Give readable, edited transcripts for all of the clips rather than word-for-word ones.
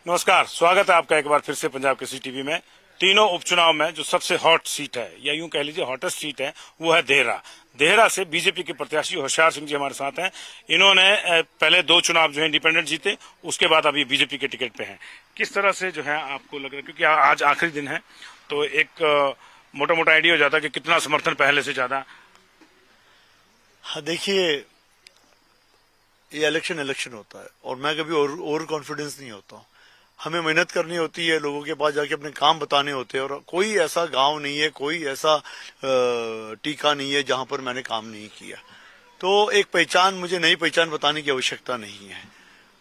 नमस्कार, स्वागत है आपका एक बार फिर से पंजाब केसरी टीवी में। तीनों उपचुनाव में जो सबसे हॉट सीट है या यूं कह लीजिए हॉटेस्ट सीट है वो है देहरा। देहरा से बीजेपी के प्रत्याशी होशियार सिंह जी हमारे साथ हैं। इन्होंने पहले 2 चुनाव जो है इंडिपेंडेंट जीते, उसके बाद अभी बीजेपी के टिकट पे हैं। किस तरह से जो है आपको लग रहा है, क्योंकि आज आखिरी दिन है तो एक मोटा मोटा आइडिया हो जाता है कि कितना समर्थन पहले से ज्यादा। हाँ, देखिए, ये इलेक्शन होता है और मैं कभी ओवर कॉन्फिडेंस नहीं होता हूँ। हमें मेहनत करनी होती है, लोगों के पास जाके अपने काम बताने होते हैं और कोई ऐसा गांव नहीं है, कोई ऐसा टीका नहीं है जहां पर मैंने काम नहीं किया। तो एक पहचान, मुझे नई पहचान बताने की आवश्यकता नहीं है।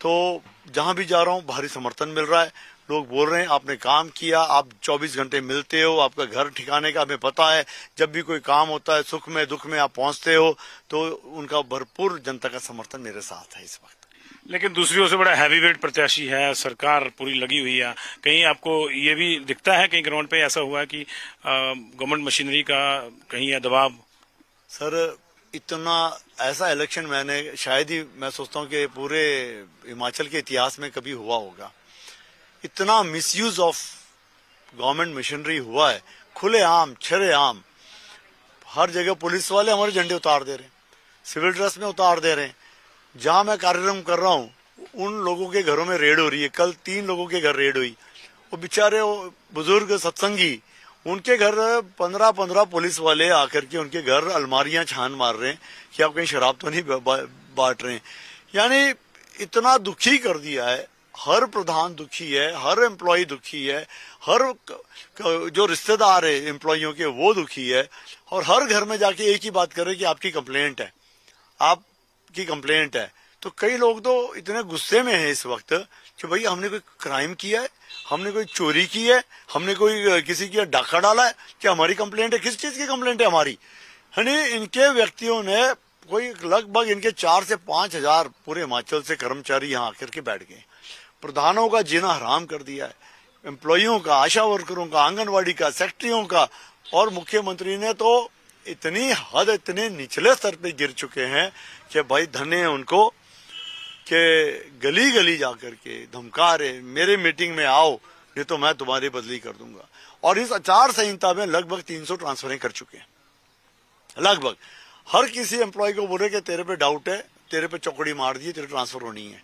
तो जहां भी जा रहा हूं भारी समर्थन मिल रहा है। लोग बोल रहे हैं आपने काम किया, आप 24 घंटे मिलते हो, आपका घर ठिकाने का हमें पता है, जब भी कोई काम होता है सुख में दुख में आप पहुंचते हो। तो उनका भरपूर जनता का समर्थन मेरे साथ है इस वक्त। लेकिन दूसरी ओर से बड़ा हैवीवेट प्रत्याशी है, सरकार पूरी लगी हुई है। कहीं आपको ये भी दिखता है कहीं ग्राउंड पे ऐसा हुआ है कि गवर्नमेंट मशीनरी का कहीं है दबाव? सर, इतना ऐसा इलेक्शन मैंने शायद ही, मैं सोचता हूँ कि पूरे हिमाचल के इतिहास में कभी हुआ होगा। इतना मिसयूज ऑफ गवर्नमेंट मशीनरी हुआ है, खुलेआम छरेआम। हर जगह पुलिस वाले हमारे झंडे उतार दे रहे हैं, सिविल ड्रेस में उतार दे रहे हैं। जहां मैं कार्यक्रम कर रहा हूं उन लोगों के घरों में रेड हो रही है। कल 3 लोगों के घर रेड हुई। वो बेचारे बुजुर्ग सत्संगी, उनके घर 15-15 पुलिस वाले आकर के उनके घर अलमारियां छान मार रहे हैं कि आप कहीं शराब तो नहीं बांट रहे हैं। यानी इतना दुखी कर दिया है। हर प्रधान दुखी है, हर एम्प्लॉय दुखी है, हर जो रिश्तेदार है एम्प्लॉइयों के वो दुखी है। और हर घर में जाके एक ही बात कर रहे कि आपकी कंप्लेंट है, आपकी कंप्लेंट है। तो कई लोग तो इतने गुस्से में हैं इस वक्त कि भाई हमने कोई क्राइम किया है, हमने कोई चोरी की है, हमने कोई किसी की डाका डाला है कि हमारी कंप्लेंट है? किस चीज की कंप्लेंट है हमारी? यानी इनके व्यक्तियों ने कोई लगभग इनके 4 से 5 हजार पूरे हिमाचल से कर्मचारी यहाँ आकर के बैठ गए। प्रधानों का जीना हराम कर दिया है, एम्प्लॉइयों का, आशा वर्करों का, आंगनवाड़ी का, सेक्रेटरियों का। और मुख्यमंत्री ने तो इतनी हद, इतने निचले स्तर पे गिर चुके हैं कि भाई धन्य है उनको कि गली गली जाकर के धमका रहे मेरे मीटिंग में आओ नहीं तो मैं तुम्हारी बदली कर दूंगा। और इस आचार संहिता में लगभग 300 ट्रांसफरें कर चुके हैं। लगभग हर किसी एम्प्लॉय को बोले कि तेरे पे डाउट है, तेरे पे चौकड़ी मार दी, तेरे ट्रांसफर होनी है।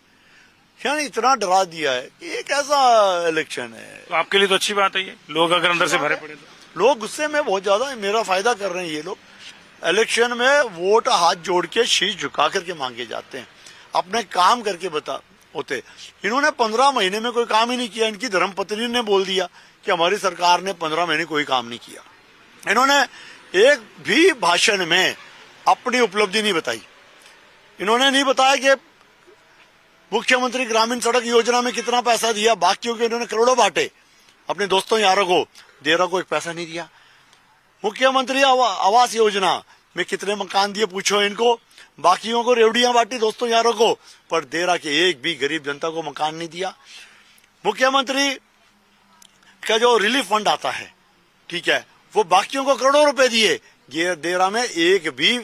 यानी इतना डरा दिया है कि ये कैसा इलेक्शन है। तो आपके लिए तो अच्छी बात है ये, लोग अगर अंदर से भरे पड़े तो। लोग गुस्से में बहुत ज्यादा मेरा फायदा कर रहे हैं। ये लोग इलेक्शन में वोट हाथ जोड़ के शीश झुका करके मांगे जाते हैं, अपने काम करके बता होते। इन्होंने 15 महीने में कोई काम ही नहीं किया। इनकी धर्मपत्नी ने बोल दिया कि हमारी सरकार ने 15 महीने कोई काम नहीं किया। इन्होंने एक भी भाषण में अपनी उपलब्धि नहीं बताई। इन्होंने नहीं बताया कि मुख्यमंत्री ग्रामीण सड़क योजना में कितना पैसा दिया, बाकियों के इन्होंने करोड़ों बांटे अपने दोस्तों यारों को। देहरा को एक पैसा नहीं दिया। मुख्यमंत्री आवास योजना में कितने मकान दिए पूछो इनको, बाकियों को रेवड़ियां बांटी दोस्तों यारों को, पर देहरा के एक भी गरीब जनता को मकान नहीं दिया। मुख्यमंत्री का जो रिलीफ फंड आता है, ठीक है, वो बाकियों को करोड़ों रुपए दिए। ये देहरा में एक भी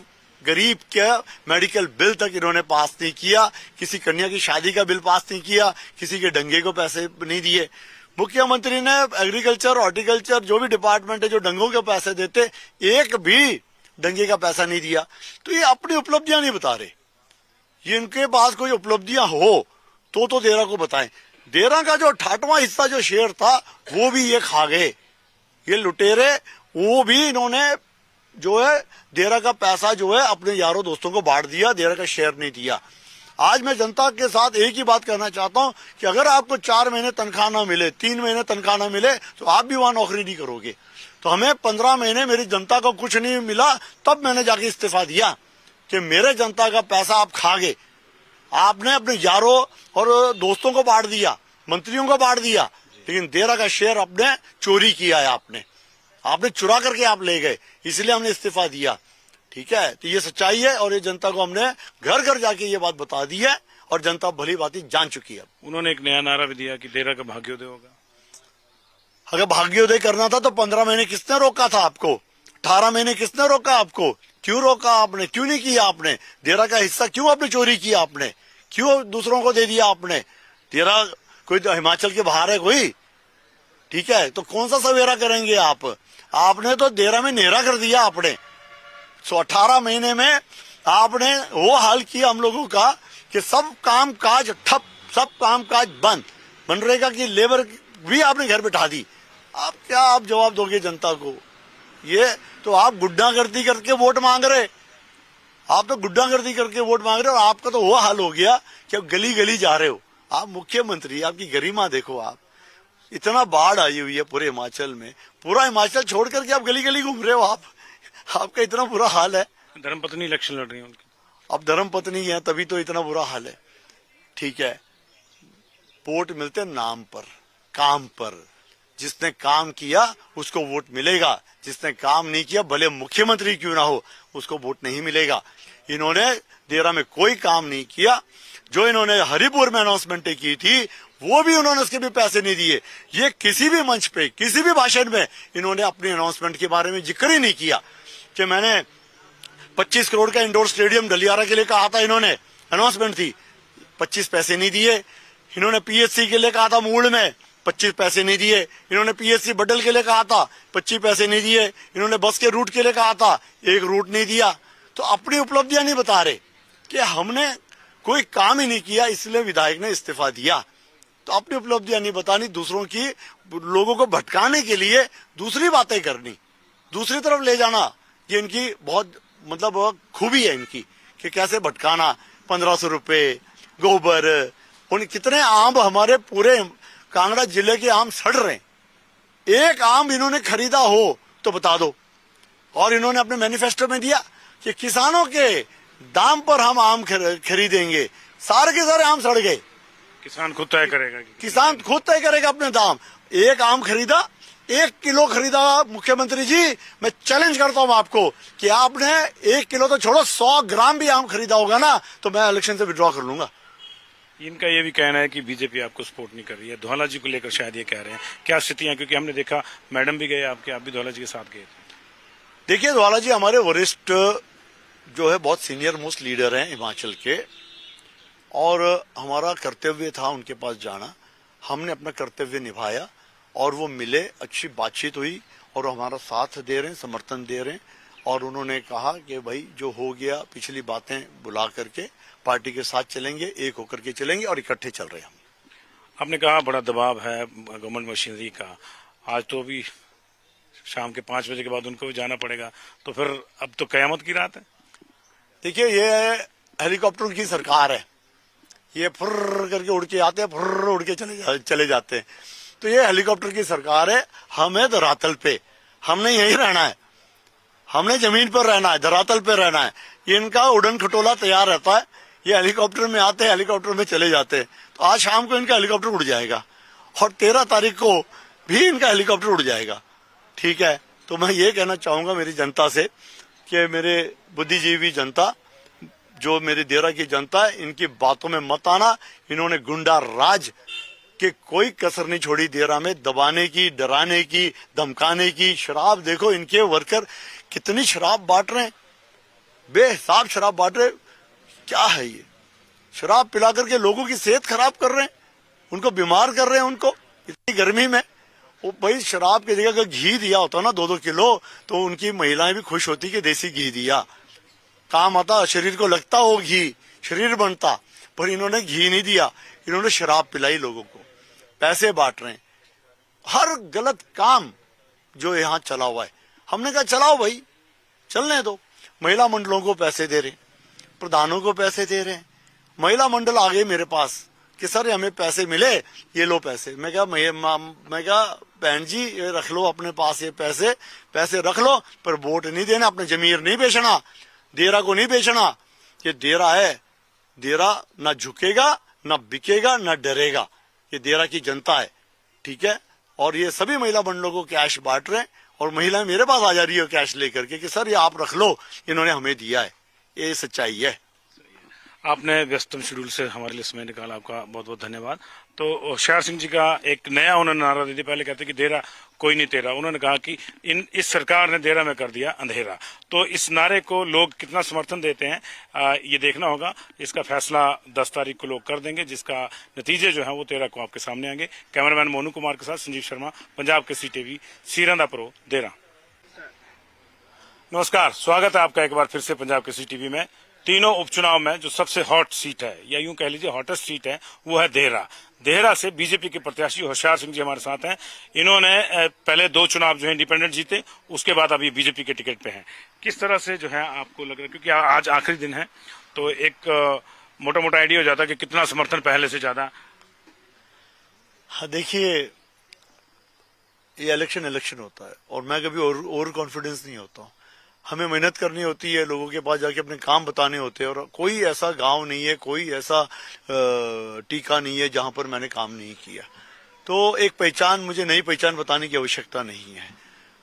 गरीब के मेडिकल बिल तक इन्होंने पास नहीं किया, किसी कन्या की शादी का बिल पास नहीं किया, किसी के डंगे को पैसे नहीं दिए। मुख्यमंत्री ने एग्रीकल्चर, हॉर्टिकल्चर जो भी डिपार्टमेंट है जो डंगों के पैसे देते, एक भी डंगे का पैसा नहीं दिया। तो ये अपनी उपलब्धियां नहीं बता रहे। ये इनके पास कोई उपलब्धियां हो तो देहरा को बताएं। देहरा का जो 68वां हिस्सा जो शेयर था वो भी ये खा गए, ये लुटेरे। वो भी इन्होंने जो है देहरा का पैसा जो है अपने यारों दोस्तों को बांट दिया, देहरा का शेयर नहीं दिया। आज मैं जनता के साथ एक ही बात कहना चाहता हूं कि अगर आपको 4 महीने तनख्वाह ना मिले, 3 महीने तनख्वाह ना मिले, तो आप भी वहां नौकरी नहीं करोगे। तो हमें 15 महीने मेरी जनता को कुछ नहीं मिला, तब मैंने जाके इस्तीफा दिया कि मेरे जनता का पैसा आप खा गए। आपने अपने यारों और दोस्तों को बांट दिया, मंत्रियों को बांट दिया, लेकिन देहरा का शेयर आपने चोरी किया है। आपने चुरा करके आप ले गए, इसलिए हमने इस्तीफा दिया। ठीक है, तो ये सच्चाई है और ये जनता को हमने घर घर जाके ये बात बता दी है और जनता भली बात जान चुकी है। उन्होंने एक नया नारा भी दिया कि देहरा का भाग्योदय होगा। अगर भाग्योदय करना था तो 15 महीने किसने रोका था आपको? 18 महीने किसने रोका आपको? क्यों रोका आपने? क्यों नहीं किया आपने? देहरा का हिस्सा क्यों आपने चोरी किया? आपने क्यों दूसरों को दे दिया? आपने देहरा कोई तो हिमाचल के बाहर है कोई, ठीक है, तो कौन सा सवेरा करेंगे आप? आपने तो देरा में नेरा कर दिया आपने। 18 महीने में आपने वो हाल किया हम लोगों का कि सब काम काज ठप, सब काम काज बंद, मनरेगा की लेबर भी आपने घर बैठा दी। आप क्या आप जवाब दोगे जनता को? ये तो आप गुंडागर्दी करके वोट मांग रहे, आप तो गुंडागर्दी करके वोट मांग रहे हो। और आपका तो वो हाल हो गया कि आप गली गली जा रहे हो। आप मुख्यमंत्री, आपकी गरिमा देखो, आप इतना बाढ़ आई हुई है पूरे हिमाचल में, पूरा हिमाचल छोड़ करके आप गली गली घूम रहे हो। आपका इतना बुरा हाल है। धर्मपत्नी इलेक्शन लड़ रही है उनकी, अब धर्मपत्नी है तभी तो इतना बुरा हाल है, ठीक है। वोट मिलते नाम पर, काम पर। जिसने काम किया उसको वोट मिलेगा, जिसने काम नहीं किया भले मुख्यमंत्री क्यों ना हो उसको वोट नहीं मिलेगा। इन्होंने देरा में कोई काम नहीं किया। जो इन्होंने हरिपुर में अनाउंसमेंट की थी वो भी उन्होंने उसके भी पैसे नहीं दिए। ये किसी भी मंच पे, किसी भी भाषण में इन्होंने अपनी अनाउंसमेंट के बारे में जिक्र ही नहीं किया कि मैंने 25 करोड़ का इंडोर स्टेडियम डलियारा के लिए कहा था। इन्होंने अनाउंसमेंट थी, 25 पैसे नहीं दिए। इन्होंने पीएचसी के लिए कहा था मूड में, 25 पैसे नहीं दिए। इन्होंने पीएचसी बडल के लिए कहा था, 25 पैसे नहीं दिए। इन्होंने बस के रूट के लिए कहा था, एक रूट नहीं दिया। तो अपनी उपलब्धियां नहीं बता रहे कि हमने कोई काम ही नहीं किया इसलिए विधायक ने इस्तीफा दिया। तो अपनी उपलब्धियां नहीं बतानी, दूसरों की, लोगों को भटकाने के लिए दूसरी बातें करनी, दूसरी तरफ ले जाना, ये इनकी बहुत मतलब खूबी है इनकी कि कैसे भटकाना। 1500 रुपए गोबर, उन कितने आम हमारे पूरे कांगड़ा जिले के आम सड़ रहे हैं। एक आम इन्होंने खरीदा हो तो बता दो। और इन्होंने अपने मैनिफेस्टो में दिया कि किसानों के दाम पर हम आम खरीदेंगे। सारे के सारे आम सड़ गए। किसान खुद तय करेगा, किसान खुद तय करेगा अपने दाम। एक आम खरीदा, 1 किलो खरीदा। मुख्यमंत्री जी मैं चैलेंज करता हूं आपको कि आपने 1 किलो तो छोड़ो, 100 ग्राम भी आम खरीदा होगा ना तो मैं इलेक्शन से विड्रॉ कर लूंगा। इनका ये भी कहना है कि बीजेपी आपको सपोर्ट नहीं कर रही है। धौला जी को लेकर शायद ये कह रहे हैं, क्या स्थितियां? क्योंकि हमने देखा मैडम भी गए आपके, आप भी धौला जी के साथ गए थे। देखिए धौला जी हमारे वरिष्ठ जो है बहुत सीनियर मोस्ट लीडर हैं हिमाचल के, और हमारा कर्तव्य था उनके पास जाना। हमने अपना कर्तव्य निभाया और वो मिले, अच्छी बातचीत हुई और हमारा साथ दे रहे हैं, समर्थन दे रहे हैं। और उन्होंने कहा कि भाई जो हो गया पिछली बातें बुला करके पार्टी के साथ चलेंगे, एक होकर के चलेंगे और इकट्ठे चल रहे हैं हम। आपने कहा बड़ा दबाव है गवर्नमेंट मशीनरी का, आज तो अभी शाम के 5 बजे के बाद उनको भी जाना पड़ेगा, तो फिर अब तो कयामत की रात है। देखिए ये हेलीकॉप्टर की सरकार है, ये फुर्र करके उड़ के आते हैं, फुर्र उड़ के चले जाते हैं। तो ये हेलीकॉप्टर की सरकार है। हमें धरातल पे, हमने यहीं रहना है, हमने जमीन पर रहना है, धरातल पे रहना है। इनका उड़न खटोला तैयार रहता है, ये हेलीकॉप्टर में आते हैं, हेलीकॉप्टर में चले जाते हैं। तो आज शाम को इनका हेलीकॉप्टर उड़ जाएगा और 13 तारीख को भी इनका हेलीकॉप्टर उड़ जाएगा, ठीक है। तो मैं ये कहना चाहूंगा मेरी जनता से कि मेरे बुद्धिजीवी जनता, जो मेरी देरा की जनता है, इनकी बातों में मत आना। इन्होंने गुंडा राज के कोई कसर नहीं छोड़ी देरा में, दबाने की, डराने की, धमकाने की। शराब देखो, इनके वर्कर कितनी शराब बांट रहे हैं, बेहिसाब शराब बांट रहे। क्या है ये? शराब पिला करके लोगों की सेहत खराब कर रहे हैं, उनको बीमार कर रहे हैं। उनको इतनी गर्मी में वो भाई शराब की जगह अगर घी दिया होता ना 2-2 किलो तो उनकी महिलाएं भी खुश होती कि देसी घी दिया, काम आता, शरीर को लगता वो घी, शरीर बनता। पर इन्होंने घी नहीं दिया, इन्होंने शराब पिलाई लोगों को, पैसे बांट रहे हैं। हर गलत काम जो यहाँ चला हुआ है, हमने कहा चलाओ भाई, चलने दो। महिला मंडलों को पैसे दे रहे हैं, प्रधानों को पैसे दे रहे हैं। महिला मंडल आ गए मेरे पास कि सर हमें पैसे मिले, ये लो पैसे। मैं कहा बहन जी ये रख लो अपने पास, ये पैसे रख लो, पर वोट नहीं देना, अपने जमीर नहीं बेचना, देरा को नहीं बेचना। ये देरा है, देरा ना झुकेगा, ना बिकेगा, ना डरेगा। ये देरा की जनता है, ठीक है। और ये सभी महिला मंडलों को कैश बांट रहे हैं और महिलाएं मेरे पास आ जा रही है कैश लेकर के कि सर ये आप रख लो, इन्होंने हमें दिया है। ये सच्चाई है। आपने व्यस्तम शेड्यूल से हमारे लिए समय निकाला, आपका बहुत बहुत धन्यवाद। तो होशियार सिंह जी का एक नया उन्होंने नारा दे दिया। पहले कहते कि देरा कोई नहीं तेरा, उन्होंने कहा कि इस सरकार ने देरा में कर दिया अंधेरा। तो इस नारे को लोग कितना समर्थन देते हैं ये देखना होगा। इसका फैसला 10 तारीख को लोग कर देंगे, जिसका नतीजे जो है वो 13 को आपके सामने आएंगे। कैमरामैन मोनू कुमार के साथ संजीव शर्मा, पंजाब केसरी टीवी, सीरंदा प्रो, देरा। नमस्कार, स्वागत है आपका एक बार फिर से पंजाब केसरी टीवी में। तीनों उपचुनाव में जो सबसे हॉट सीट है, या यूं कह लीजिए हॉटेस्ट सीट है, वो है देहरा। देहरा से बीजेपी के प्रत्याशी होशियार सिंह जी हमारे साथ हैं। इन्होंने पहले 2 चुनाव जो है इंडिपेंडेंट जीते, उसके बाद अभी बीजेपी के टिकट पे हैं। किस तरह से जो है आपको लग रहा है, क्योंकि आज आखिरी दिन है, तो एक मोटा मोटा आइडिया हो जाता है कि कितना समर्थन पहले से ज्यादा? हाँ, देखिए, ये इलेक्शन होता है और मैं कभी ओवर कॉन्फिडेंस नहीं होता हूँ। हमें मेहनत करनी होती है, लोगों के पास जाके अपने काम बताने होते हैं, और कोई ऐसा गांव नहीं है, कोई ऐसा टीका नहीं है जहां पर मैंने काम नहीं किया। तो एक पहचान, मुझे नई पहचान बताने की आवश्यकता नहीं है।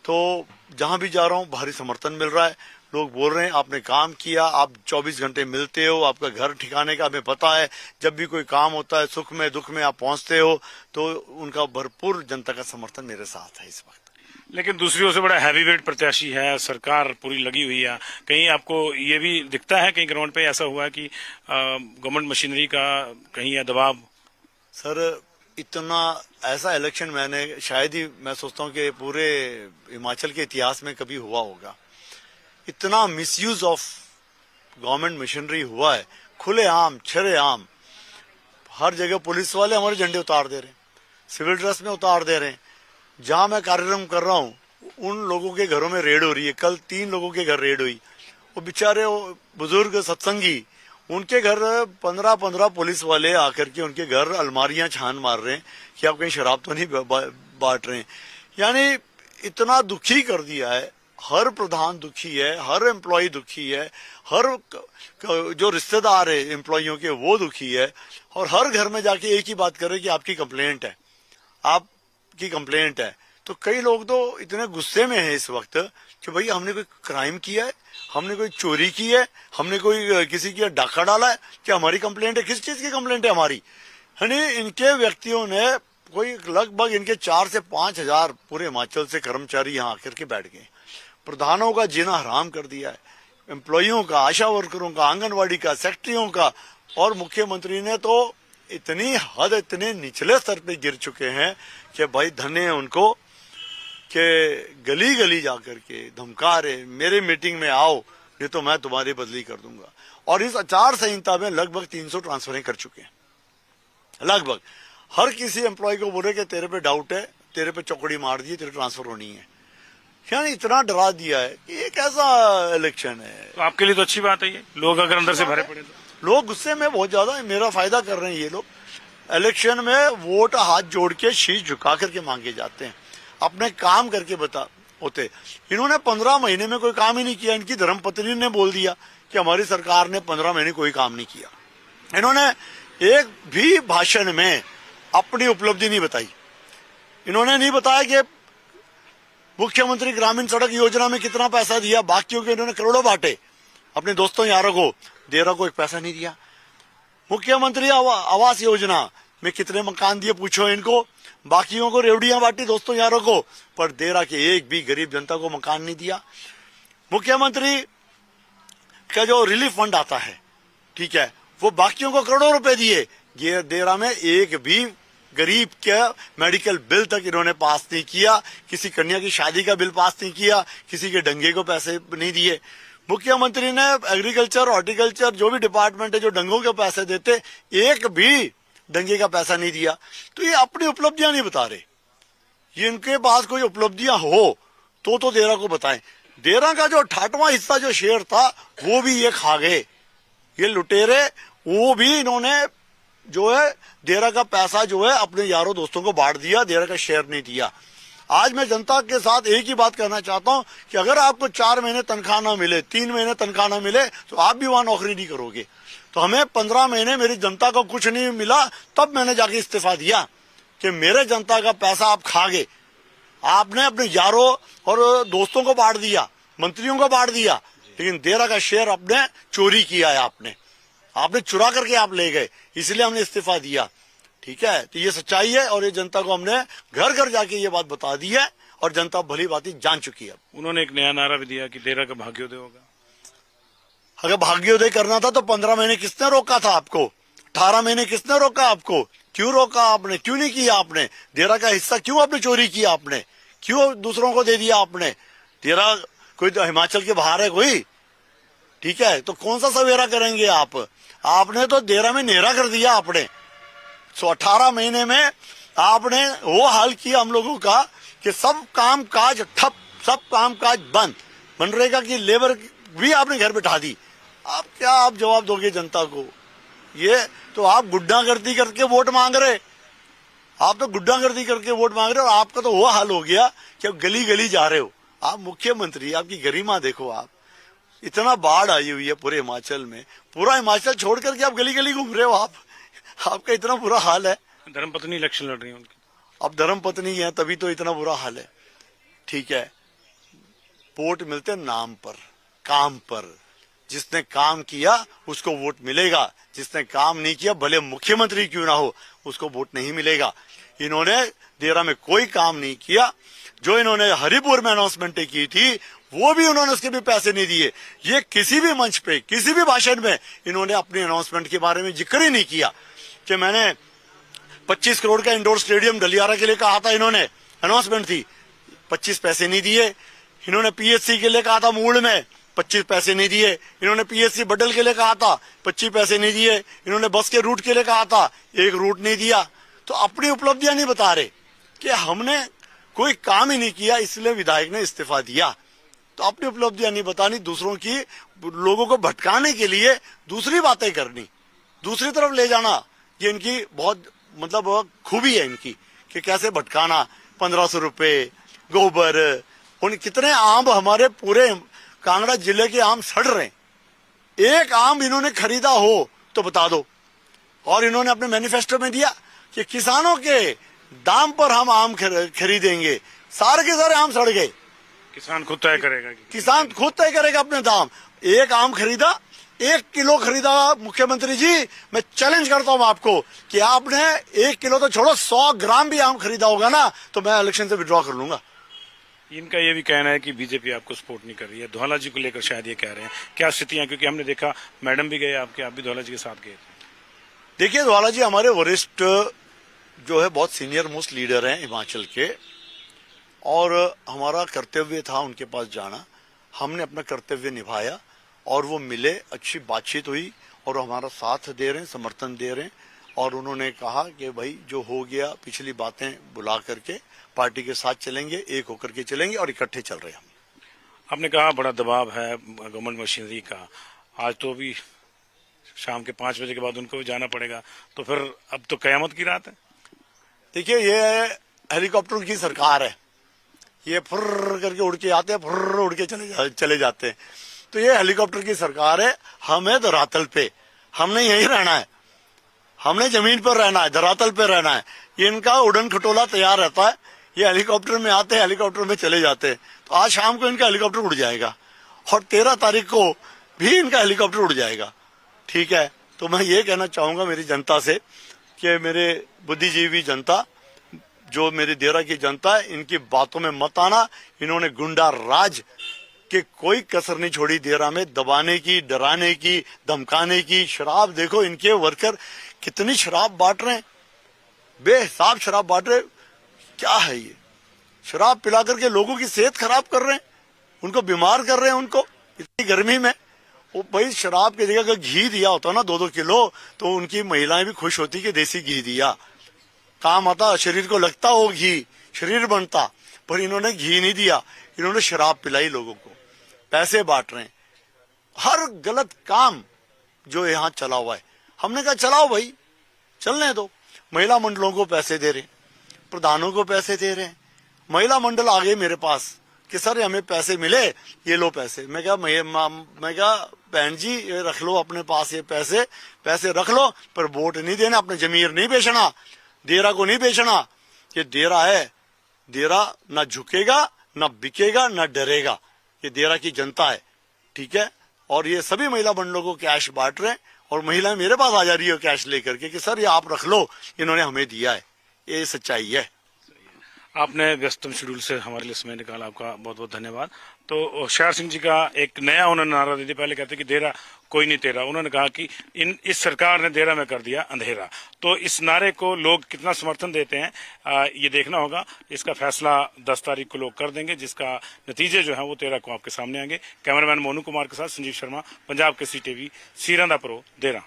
तो जहां भी जा रहा हूं भारी समर्थन मिल रहा है। लोग बोल रहे हैं आपने काम किया, आप 24 घंटे मिलते हो, आपका घर ठिकाने का हमें पता है, जब भी कोई काम होता है सुख में दुख में आप पहुंचते हो। तो उनका भरपूर जनता का समर्थन मेरे साथ है इस वक्त। लेकिन दूसरी ओर से बड़ा हैवीवेट प्रत्याशी है, सरकार पूरी लगी हुई है। कहीं आपको ये भी दिखता है कहीं ग्राउंड पे ऐसा हुआ है कि गवर्नमेंट मशीनरी का कहीं या दबाव? सर, इतना ऐसा इलेक्शन मैंने शायद ही, मैं सोचता हूँ कि पूरे हिमाचल के इतिहास में कभी हुआ होगा। इतना मिसयूज ऑफ गवर्नमेंट मशीनरी हुआ है, खुलेआम छरेआम। हर जगह पुलिस वाले हमारे झंडे उतार दे रहे हैं, सिविल ड्रेस में उतार दे रहे हैं। जहां मैं कार्यक्रम कर रहा हूं उन लोगों के घरों में रेड हो रही है। कल 3 लोगों के घर रेड हुई। वो बेचारे बुजुर्ग सत्संगी, उनके घर 15-15 पुलिस वाले आकर के उनके घर अलमारियां छान मार रहे हैं कि आप कहीं शराब तो नहीं बांट रहे हैं। यानी इतना दुखी कर दिया है। हर प्रधान दुखी है, हर एम्प्लॉय दुखी है, हर जो रिश्तेदार है एम्प्लॉइयों के वो दुखी है, और हर घर में जाके एक ही बात कर रहे हैं कि आपकी कंप्लेंट है, आपकी कंप्लेंट है। तो कई लोग तो इतने गुस्से में हैं इस वक्त कि भाई हमने कोई क्राइम किया है, हमने कोई चोरी की है, हमने कोई किसी की डाका डाला है, क्या हमारी कंप्लेंट है? किस चीज की कंप्लेंट है हमारी? यानी इनके व्यक्तियों ने कोई लगभग इनके 4 से 5 हजार पूरे हिमाचल से कर्मचारी यहाँ आकर के बैठ गए। प्रधानों का जीना हराम कर दिया है, एम्प्लॉइयों का, आशा वर्करों का, आंगनवाड़ी का, सेक्रेटरियों का। और मुख्यमंत्री ने तो इतनी हद, इतने निचले स्तर पे गिर चुके हैं कि भाई धन्य है उनको कि गली गली जाकर के धमका रहे, मेरे मीटिंग में आओ नहीं तो मैं तुम्हारी बदली कर दूंगा। और इस आचार संहिता में लगभग 300 ट्रांसफरें कर चुके हैं। लगभग हर किसी एम्प्लॉय को बोले कि तेरे पे डाउट है, तेरे पे चौकड़ी मार दी, तेरे ट्रांसफर होनी है। यानी इतना डरा दिया है कि ये कैसा इलेक्शन है। तो आपके लिए तो अच्छी बात है ये, लोग अगर अंदर से भरे पड़े तो। लोग गुस्से में बहुत ज्यादा मेरा फायदा कर रहे हैं ये लोग। इलेक्शन में वोट हाथ जोड़ के शीश झुका करके मांगे जाते हैं, अपने काम करके बता होते। इन्होंने 15 महीने में कोई काम ही नहीं किया। इनकी धर्मपत्नी ने बोल दिया कि हमारी सरकार ने 15 महीने कोई काम नहीं किया। इन्होंने एक भी भाषण में अपनी उपलब्धि नहीं बताई। इन्होंने नहीं बताया कि मुख्यमंत्री ग्रामीण सड़क योजना में कितना पैसा दिया, बाकियों के इन्होंने करोड़ों बांटे अपने दोस्तों यारों को, देरा को एक पैसा नहीं दिया। मुख्यमंत्री आवास योजना में कितने मकान दिए पूछो इनको, बाकियों को रेवड़ियां बांटी दोस्तों यारों को, पर देरा के एक भी गरीब जनता को मकान नहीं दिया। मुख्यमंत्री का जो रिलीफ फंड आता है, ठीक है, वो बाकियों को करोड़ों रुपए दिए, ये देरा में एक भी गरीब के मेडिकल बिल तक इन्होंने पास नहीं किया, किसी कन्या की शादी का बिल पास नहीं किया, किसी के डंगे को पैसे नहीं दिए। मुख्यमंत्री ने एग्रीकल्चर, हॉर्टिकल्चर, जो भी डिपार्टमेंट है जो डंगों के पैसे देते, एक भी डंगे का पैसा नहीं दिया। तो ये अपनी उपलब्धियां नहीं बता रहे। ये इनके पास कोई उपलब्धियां हो तो देरा को बताएं। देरा का जो 68वां हिस्सा जो शेयर था वो भी ये खा गए, ये लुटेरे। वो भी इन्होंने जो है देरा का पैसा जो है अपने यारों दोस्तों को बांट दिया, देरा का शेयर नहीं दिया। आज मैं जनता के साथ एक ही बात कहना चाहता हूं कि अगर आपको 4 महीने तनख्वाह ना मिले, 3 महीने तनख्वाह ना मिले, तो आप भी वहां नौकरी नहीं करोगे। तो हमें 15 महीने मेरी जनता को कुछ नहीं मिला, तब मैंने जाके इस्तीफा दिया कि मेरे जनता का पैसा आप खा गए। आपने अपने यारों और दोस्तों को बांट दिया, मंत्रियों को बांट दिया, लेकिन देरा का शेयर आपने चोरी किया है। आपने आपने चुरा करके आप ले गए, इसलिए हमने इस्तीफा दिया। ठीक है, तो ये सच्चाई है और ये जनता को हमने घर घर जाके ये बात बता दी है और जनता भली भांति जान चुकी है। उन्होंने एक नया नारा भी दिया कि देरा का भाग्योदय होगा। अगर भाग्योदय करना था तो 15 महीने किसने रोका था आपको? 18 महीने किसने रोका आपको? क्यों रोका आपने? क्यों नहीं किया आपने? देरा का हिस्सा क्यों आपने चोरी किया? आपने क्यों दूसरों को दे दिया आपने? देरा कोई तो हिमाचल के बाहर है कोई? ठीक है, तो कौन सा सवेरा करेंगे आप? आपने तो देरा में नेरा कर दिया आपने। 18 महीने में आपने वो हाल किया हम लोगों का कि सब काम काज ठप, सब काम काज बंद, मनरेगा की लेबर भी आपने घर बिठा दी। आप क्या आप जवाब दोगे जनता को? ये तो आप गुंडागर्दी करके वोट मांग रहे, आप तो गुंडागर्दी करके वोट मांग रहे हो और आपका तो वो हाल हो गया कि आप गली गली जा रहे हो। आप मुख्यमंत्री, आपकी गरिमा देखो, आप इतना बाढ़ आई हुई है पूरे हिमाचल में, पूरा हिमाचल छोड़ करके आप गली गली घूम रहे हो। आपका इतना बुरा हाल है। धर्मपत्नी इलेक्शन लड़ रही है उनकी। अब धर्मपत्नी है तभी तो इतना बुरा हाल है। ठीक है, वोट मिलते नाम पर, काम पर। जिसने काम किया उसको वोट मिलेगा, जिसने काम नहीं किया भले मुख्यमंत्री क्यों ना हो उसको वोट नहीं मिलेगा। इन्होंने देरा में कोई काम नहीं किया। जो इन्होंने हरिपुर में अनाउंसमेंट की थी वो भी उन्होंने उसके भी पैसे नहीं दिए। ये किसी भी मंच पे, किसी भी भाषण में इन्होंने अपनी अनाउंसमेंट के बारे में जिक्र ही नहीं किया कि मैंने 25 करोड़ का इंडोर स्टेडियम डलियारा के लिए कहा था। इन्होंने अनाउंसमेंट थी, 25 पैसे नहीं दिए। इन्होंने पीएचसी के लिए कहा था मूल में, 25 पैसे नहीं दिए। इन्होंने पीएचसी बडल के लिए कहा था, 25 पैसे नहीं दिए। इन्होंने बस के रूट के लिए कहा था, एक रूट नहीं दिया। तो अपनी उपलब्धियां नहीं बता रहे कि हमने कोई काम ही नहीं किया इसलिए विधायक ने इस्तीफा दिया। तो अपनी उपलब्धियां नहीं बतानी, दूसरों की, लोगों को भटकाने के लिए दूसरी बातें करनी, दूसरी तरफ ले जाना, ये इनकी बहुत मतलब खूबी है इनकी कि कैसे भटकाना। 1500 रुपए, गोबर, उन कितने आम हमारे पूरे कांगड़ा जिले के आम सड़ रहे हैं। एक आम इन्होंने खरीदा हो तो बता दो। और इन्होंने अपने मैनिफेस्टो में दिया कि किसानों के दाम पर हम आम खरीदेंगे। सारे के सारे आम सड़ गए। किसान खुद तय करेगा। किसान खुद तय करेगा अपने दाम। एक आम खरीदा, 1 किलो खरीदा। मुख्यमंत्री जी, मैं चैलेंज करता हूं आपको कि आपने 1 किलो तो छोड़ो, 100 ग्राम भी आम खरीदा होगा ना तो मैं इलेक्शन से विड्रॉ कर लूंगा। इनका ये भी कहना है कि बीजेपी आपको सपोर्ट नहीं कर रही है। धौला जी को लेकर शायद ये कह रहे हैं, क्या स्थितियां? क्योंकि हमने देखा मैडम भी गए आपके, आप भी धौला जी के साथ गए। देखिए, धौला जी हमारे वरिष्ठ जो है बहुत सीनियर मोस्ट लीडर हैं हिमाचल के, और हमारा कर्तव्य था उनके पास जाना। हमने अपना कर्तव्य निभाया और वो मिले, अच्छी बातचीत हुई और हमारा साथ दे रहे हैं, समर्थन दे रहे हैं। और उन्होंने कहा कि भाई जो हो गया पिछली बातें बुला करके पार्टी के साथ चलेंगे, एक होकर के चलेंगे और इकट्ठे चल रहे हैं हम। आपने कहा बड़ा दबाव है गवर्नमेंट मशीनरी का, आज तो अभी शाम के 5 बजे के बाद उनको भी जाना पड़ेगा, तो फिर अब तो कयामत की रात है। देखिए, ये हेलीकॉप्टर की सरकार है, ये फुर्र करके उड़ के आते हैं, फुर्र उड़ के चले जाते हैं। तो ये हेलीकॉप्टर की सरकार है। हमें धरातल पे, हमने यहीं रहना है, हमने जमीन पर रहना है, धरातल पे रहना है। ये इनका उड़न खटोला तैयार रहता है, ये हेलीकॉप्टर में आते हैं, हेलीकॉप्टर में चले जाते हैं। तो आज शाम को इनका हेलीकॉप्टर उड़ जाएगा और 13 तारीख को भी इनका हेलीकॉप्टर उड़ जाएगा। ठीक है, तो मैं ये कहना चाहूंगा मेरी जनता से कि मेरे बुद्धिजीवी जनता, जो मेरी देरा की जनता है, इनकी बातों में मत आना। इन्होंने गुंडा राज के कोई कसर नहीं छोड़ी देरा में, दबाने की, डराने की, धमकाने की। शराब देखो, इनके वर्कर कितनी शराब बांट रहे हैं, बेहिसाब शराब बांट रहे। क्या है ये? शराब पिला करके लोगों की सेहत खराब कर रहे हैं, उनको बीमार कर रहे हैं। उनको इतनी गर्मी में वो भाई शराब की जगह अगर घी दिया होता ना 2-2 किलो तो उनकी महिलाएं भी खुश होती कि देसी घी दिया, काम आता, शरीर को लगता वो घी, शरीर बनता। पर इन्होंने घी नहीं दिया, इन्होंने शराब पिलाई लोगों को, पैसे बांट रहे हैं। हर गलत काम जो यहाँ चला हुआ है, हमने कहा चलाओ भाई, चलने दो। महिला मंडलों को पैसे दे रहे हैं, प्रधानों को पैसे दे रहे हैं। महिला मंडल आ गए मेरे पास कि सर हमें पैसे मिले, ये लो पैसे। मैं क्या बहन जी ये रख लो अपने पास, ये पैसे रख लो, पर वोट नहीं देना, अपने जमीर नहीं बेचना, देरा को नहीं बेचना। ये देरा है, देरा ना झुकेगा, ना बिकेगा, ना डरेगा। ये देरा की जनता है, ठीक है। और ये सभी महिला मंडलों को कैश बांट रहे हैं और महिलाएं मेरे पास आ जा रही है कैश लेकर के कि सर ये आप रख लो, इन्होंने हमें दिया है। ये सच्चाई है। आपने व्यस्तम शेड्यूल से हमारे लिए समय निकाला, आपका बहुत बहुत धन्यवाद। तो होशियार सिंह जी का एक नया उन्होंने नारा दे दिया। पहले कहते कि देरा कोई नहीं तेरा, उन्होंने कहा कि इस सरकार ने देरा में कर दिया अंधेरा। तो इस नारे को लोग कितना समर्थन देते हैं ये देखना होगा। इसका फैसला 10 तारीख को लोग कर देंगे, जिसका नतीजे जो है वो 13 को आपके सामने आएंगे। कैमरामैन मोनू कुमार के साथ संजीव शर्मा, पंजाब के CTV, सीरंदा प्रो, देरा।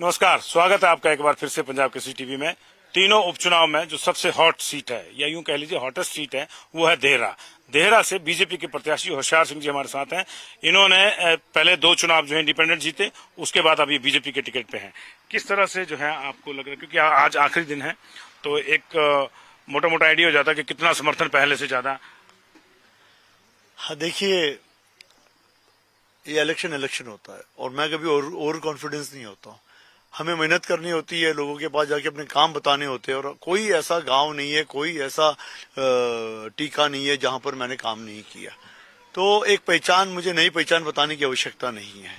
नमस्कार, स्वागत है आपका एक बार फिर से पंजाब के CTV में। तीनों उपचुनाव में जो सबसे हॉट सीट है, या यूं कह लीजिए हॉटेस्ट सीट है, वो है देहरा। देहरा से बीजेपी के प्रत्याशी होशियार सिंह जी हमारे साथ हैं। इन्होंने पहले 2 चुनाव जो है इंडिपेंडेंट जीते, उसके बाद अभी बीजेपी के टिकट पे हैं। किस तरह से जो है आपको लग रहा है, क्योंकि आज आखिरी दिन है, तो एक मोटा मोटा आइडिया हो जाता है कि कितना समर्थन पहले से ज्यादा? हाँ, देखिए, ये इलेक्शन होता है और मैं कभी ओवर कॉन्फिडेंस नहीं होता हूँ। हमें मेहनत करनी होती है, लोगों के पास जाके अपने काम बताने होते हैं, और कोई ऐसा गांव नहीं है, कोई ऐसा टीका नहीं है जहां पर मैंने काम नहीं किया। तो एक पहचान, मुझे नई पहचान बताने की आवश्यकता नहीं है।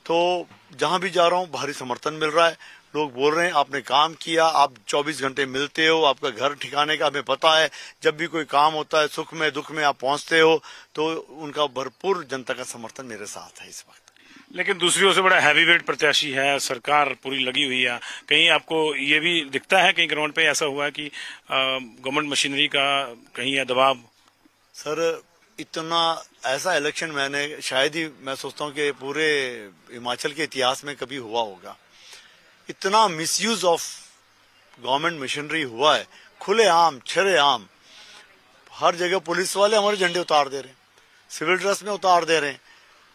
तो जहां भी जा रहा हूं भारी समर्थन मिल रहा है। लोग बोल रहे हैं आपने काम किया, आप 24 घंटे मिलते हो, आपका घर ठिकाने का हमें पता है, जब भी कोई काम होता है सुख में दुख में आप पहुंचते हो। तो उनका भरपूर जनता का समर्थन मेरे साथ है इस वक्त। लेकिन दूसरी ओर से बड़ा हैवीवेट प्रत्याशी है, सरकार पूरी लगी हुई है। कहीं आपको ये भी दिखता है कहीं ग्राउंड पे ऐसा हुआ है कि गवर्नमेंट मशीनरी का कहीं है दबाव? सर, इतना ऐसा इलेक्शन मैंने शायद ही, मैं सोचता हूँ कि पूरे हिमाचल के इतिहास में कभी हुआ होगा। इतना मिसयूज ऑफ गवर्नमेंट मशीनरी हुआ है, खुलेआम छरेआम। हर जगह पुलिस वाले हमारे झंडे उतार दे रहे हैं, सिविल ड्रेस में उतार दे रहे हैं।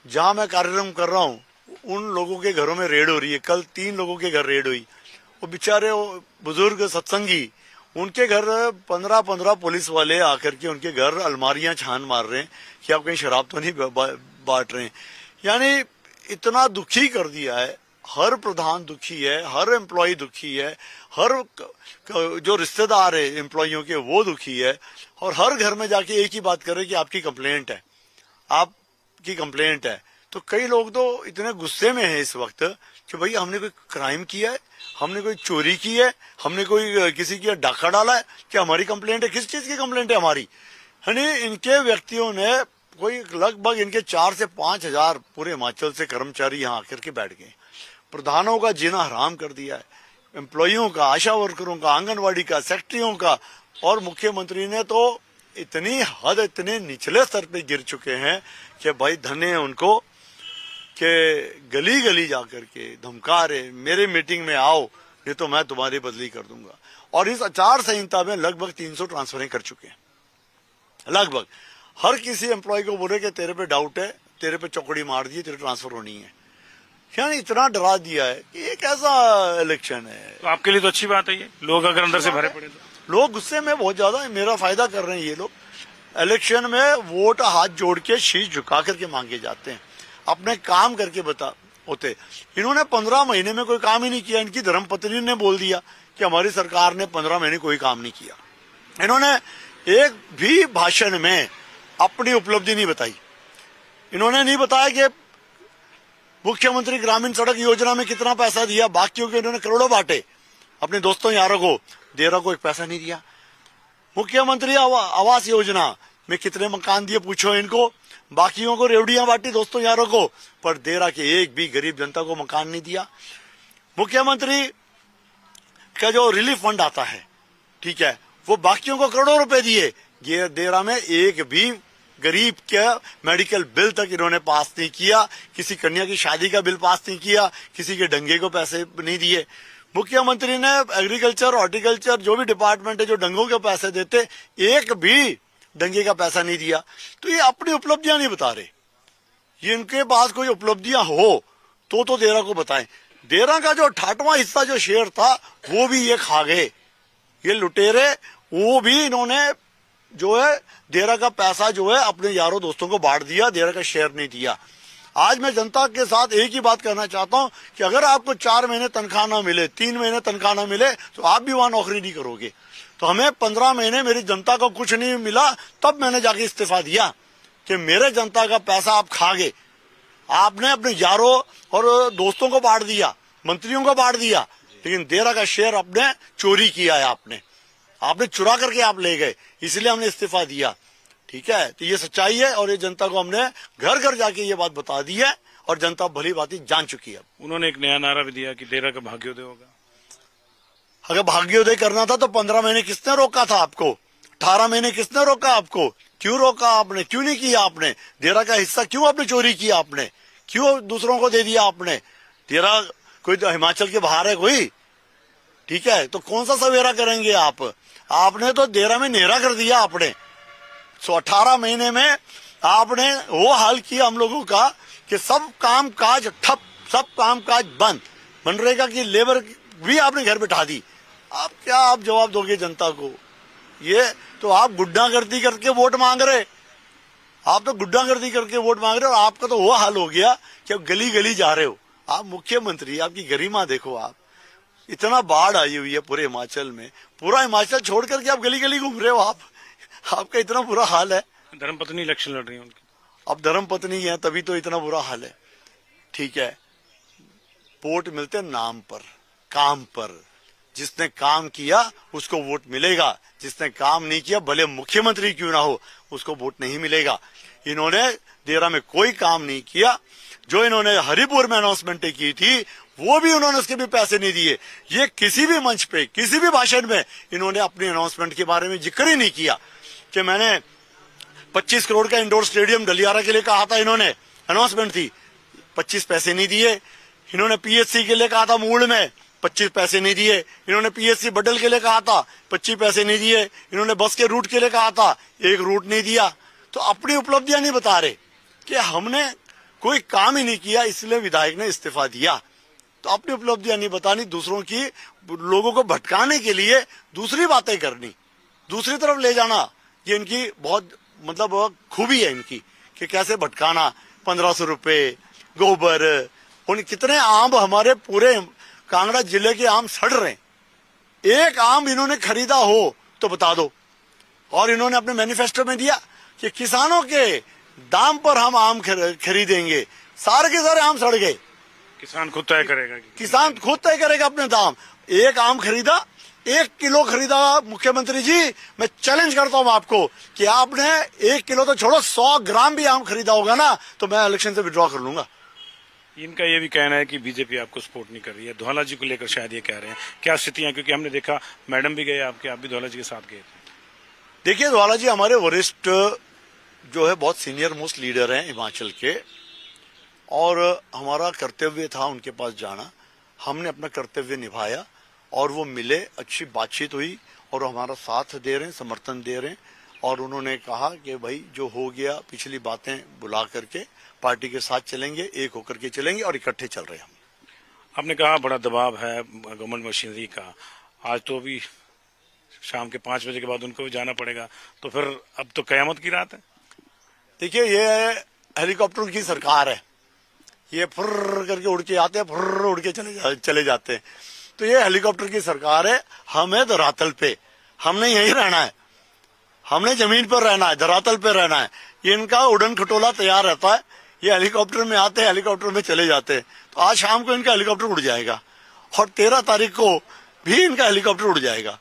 जहां मैं कार्यक्रम कर रहा हूं उन लोगों के घरों में रेड हो रही है। कल 3 लोगों के घर रेड हुई। वो बेचारे बुजुर्ग सत्संगी, उनके घर 15-15 पुलिस वाले आकर के उनके घर अलमारियां छान मार रहे हैं कि आप कहीं शराब तो नहीं बांट रहे हैं। यानी इतना दुखी कर दिया है। हर प्रधान दुखी है, हर एम्प्लॉय दुखी है, हर जो रिश्तेदार है एम्प्लॉइयों के वो दुखी है, और हर घर में जाके एक ही बात कर रहे हैं कि आपकी कंप्लेंट है, आपकी कंप्लेंट है। तो कई लोग तो इतने गुस्से में हैं इस वक्त कि भाई हमने कोई क्राइम किया है, हमने कोई चोरी की है, हमने कोई किसी की डाका डाला है कि हमारी कंप्लेंट है? किस चीज की कंप्लेंट है हमारी? यानी इनके व्यक्तियों ने कोई लगभग इनके 4 से 5 हजार पूरे हिमाचल से कर्मचारी यहाँ आकर के बैठ गए। प्रधानों का जीना हराम कर दिया है, एम्प्लॉइयों का, आशा वर्करों का, आंगनवाड़ी का, सेक्रेटरियों का। और मुख्यमंत्री ने तो इतनी हद, इतने निचले स्तर पे गिर चुके हैं कि भाई धन्य है उनको कि गली गली जाकर के धमका रहे, मेरे मीटिंग में आओ नहीं तो मैं तुम्हारी बदली कर दूंगा। और इस आचार संहिता में लगभग 300 ट्रांसफरें कर चुके हैं। लगभग हर किसी एम्प्लॉय को बोले कि तेरे पे डाउट है, तेरे पे चौकड़ी मार दी, तेरे ट्रांसफर होनी है। यानी इतना डरा दिया है कि ये कैसा इलेक्शन है। तो आपके लिए तो अच्छी बात है ये, लोग अगर अंदर से भरे पड़े तो। लोग गुस्से में बहुत ज्यादा है, मेरा फायदा कर रहे हैं ये लोग। इलेक्शन में वोट हाथ जोड़ के शीश झुका करके मांगे जाते हैं, अपने काम करके बता होते। इन्होंने 15 महीने में कोई काम ही नहीं किया। इनकी धर्मपत्नी ने बोल दिया कि हमारी सरकार ने 15 महीने कोई काम नहीं किया। इन्होंने एक भी भाषण में अपनी उपलब्धि नहीं बताई। इन्होंने नहीं बताया कि मुख्यमंत्री ग्रामीण सड़क योजना में कितना पैसा दिया, बाकियों के इन्होंने करोड़ों बांटे अपने दोस्तों यारों को, देरा को एक पैसा नहीं दिया। मुख्यमंत्री आवास योजना में कितने मकान दिए पूछो इनको, बाकियों को रेवड़ियां बांटी दोस्तों यारों को, पर देरा के एक भी गरीब जनता को मकान नहीं दिया। मुख्यमंत्री का जो रिलीफ फंड आता है, ठीक है, वो बाकियों को करोड़ों रुपए दिए, ये देरा में एक भी गरीब के मेडिकल बिल तक इन्होंने पास नहीं किया, किसी कन्या की शादी का बिल पास नहीं किया, किसी के डंगे को पैसे नहीं दिए। मुख्यमंत्री ने एग्रीकल्चर, हॉर्टिकल्चर, जो भी डिपार्टमेंट है जो डंगों के पैसे देते, एक भी डंगे का पैसा नहीं दिया। तो ये अपनी उपलब्धियां नहीं बता रहे। ये इनके पास कोई उपलब्धियां हो तो देरा को बताएं। देरा का जो 68वां हिस्सा जो शेयर था वो भी ये खा गए, ये लुटेरे। वो भी इन्होंने जो है देरा का पैसा जो है अपने यारों दोस्तों को बांट दिया, देरा का शेयर नहीं दिया। आज मैं जनता के साथ एक ही बात कहना चाहता हूं कि अगर आपको 4 महीने तनख्वाह ना मिले, 3 महीने तनख्वाह ना मिले, तो आप भी वहां नौकरी नहीं करोगे। तो हमें 15 महीने मेरी जनता को कुछ नहीं मिला, तब मैंने जाके इस्तीफा दिया कि मेरे जनता का पैसा आप खा गए। आपने अपने यारों और दोस्तों को बांट दिया, मंत्रियों को बांट दिया, लेकिन देरा का शेयर आपने चोरी किया है। आपने चुरा करके आप ले गए, इसलिए हमने इस्तीफा दिया। ठीक है, तो ये सच्चाई है और ये जनता को हमने घर घर जाके ये बात बता दी है और जनता भली बात जान चुकी है। उन्होंने एक नया नारा भी दिया कि देरा का भाग्योदय होगा। अगर भाग्योदय करना था तो 15 महीने किसने रोका था आपको? 18 महीने किसने रोका आपको? क्यों रोका आपने? क्यों नहीं किया आपने? देरा का हिस्सा क्यों आपने चोरी किया? आपने क्यों दूसरों को दे दिया? आपने देरा कोई तो हिमाचल के बाहर है कोई? ठीक है, तो कौन सा सवेरा करेंगे आप? आपने तो देरा में नेहरा कर दिया आपने। 18 महीने में आपने वो हाल किया हम लोगों का कि सब काम काज ठप, सब काम काज बंद। मनरेगा की लेबर भी आपने घर बिठा दी। आप क्या आप जवाब दोगे जनता को? ये तो आप गुंडागर्दी करके वोट मांग रहे, आप तो गुंडागर्दी करके वोट मांग रहे हो। और आपका तो वो हाल हो गया कि आप गली गली जा रहे हो। आप मुख्यमंत्री, आपकी गरिमा देखो। आप इतना बाढ़ आई हुई है पूरे हिमाचल में, पूरा हिमाचल छोड़ करके आप गली गली घूम रहे हो। आपका इतना बुरा हाल है। धर्मपत्नी इलेक्शन लड़ रही है उनकी। अब धर्मपत्नी है तभी तो इतना बुरा हाल है। ठीक है, वोट मिलते नाम पर, काम पर। जिसने काम किया उसको वोट मिलेगा, जिसने काम नहीं किया भले मुख्यमंत्री क्यों ना हो उसको वोट नहीं मिलेगा। इन्होंने देरा में कोई काम नहीं किया। जो इन्होंने हरिपुर में अनाउंसमेंट की थी वो भी उन्होंने उसके भी पैसे नहीं दिए। ये किसी भी मंच पे, किसी भी भाषण में इन्होंने अपनी अनाउंसमेंट के बारे में जिक्र ही नहीं किया कि मैंने 25 करोड़ का इंडोर स्टेडियम डलियारा के लिए कहा था। इन्होंने अनाउंसमेंट थी, 25 पैसे नहीं दिए। इन्होंने पीएचसी के लिए कहा था मूड में, 25 पैसे नहीं दिए। इन्होंने पीएचसी बडल के लिए कहा था, 25 पैसे नहीं दिए। इन्होंने बस के रूट के लिए कहा था, एक रूट नहीं दिया। तो अपनी उपलब्धियां नहीं बता रहे कि हमने कोई काम ही नहीं किया इसलिए विधायक ने इस्तीफा दिया। तो अपनी उपलब्धियां नहीं बतानी, दूसरों की, लोगों को भटकाने के लिए दूसरी बातें करनी, दूसरी तरफ ले जाना, ये इनकी बहुत मतलब खूबी है इनकी कि कैसे भटकाना। 1500 रुपए गोबर, उन कितने आम हमारे पूरे कांगड़ा जिले के आम सड़ रहे हैं। एक आम इन्होंने खरीदा हो तो बता दो। और इन्होंने अपने मैनिफेस्टो में दिया कि किसानों के दाम पर हम आम खरीदेंगे। सारे के सारे आम सड़ गए। किसान खुद तय करेगा। किसान खुद तय करेगा अपने दाम। एक आम खरीदा, 1 किलो खरीदा। मुख्यमंत्री जी, मैं चैलेंज करता हूं आपको कि आपने 1 किलो तो छोड़ो, 100 ग्राम भी आम खरीदा होगा ना तो मैं इलेक्शन से विड्रॉ कर लूंगा। इनका ये भी कहना है कि बीजेपी आपको सपोर्ट नहीं कर रही है। धौला जी को लेकर शायद ये कह रहे हैं, क्या स्थितियां? क्योंकि हमने देखा मैडम भी गए आपके, आप भी धौला जी के साथ गए थे। देखिए, धौला जी हमारे वरिष्ठ जो है बहुत सीनियर मोस्ट लीडर हैं हिमाचल के, और हमारा कर्तव्य था उनके पास जाना। हमने अपना कर्तव्य निभाया और वो मिले, अच्छी बातचीत हुई और हमारा साथ दे रहे हैं, समर्थन दे रहे हैं। और उन्होंने कहा कि भाई जो हो गया पिछली बातें बुला करके पार्टी के साथ चलेंगे, एक होकर के चलेंगे और इकट्ठे चल रहे हैं हम। आपने कहा बड़ा दबाव है गवर्नमेंट मशीनरी का। आज तो अभी शाम के 5 बजे के बाद उनको भी जाना पड़ेगा, तो फिर अब तो कयामत की रात है। देखिए, ये हेलीकॉप्टर की सरकार है। ये फुर्र करके उड़ के आते हैं, फुर्र उड़ के चले जाते हैं। तो ये हेलीकॉप्टर की सरकार है। हम है धरातल पे, हमने यहीं रहना है, हमने जमीन पर रहना है, धरातल पे रहना है। इनका उड़न खटोला तैयार रहता है। ये हेलीकॉप्टर में आते हैं, हेलीकॉप्टर में चले जाते हैं। तो आज शाम को इनका हेलीकॉप्टर उड़ जाएगा और 13 तारीख को भी इनका हेलीकॉप्टर उड़ जाएगा।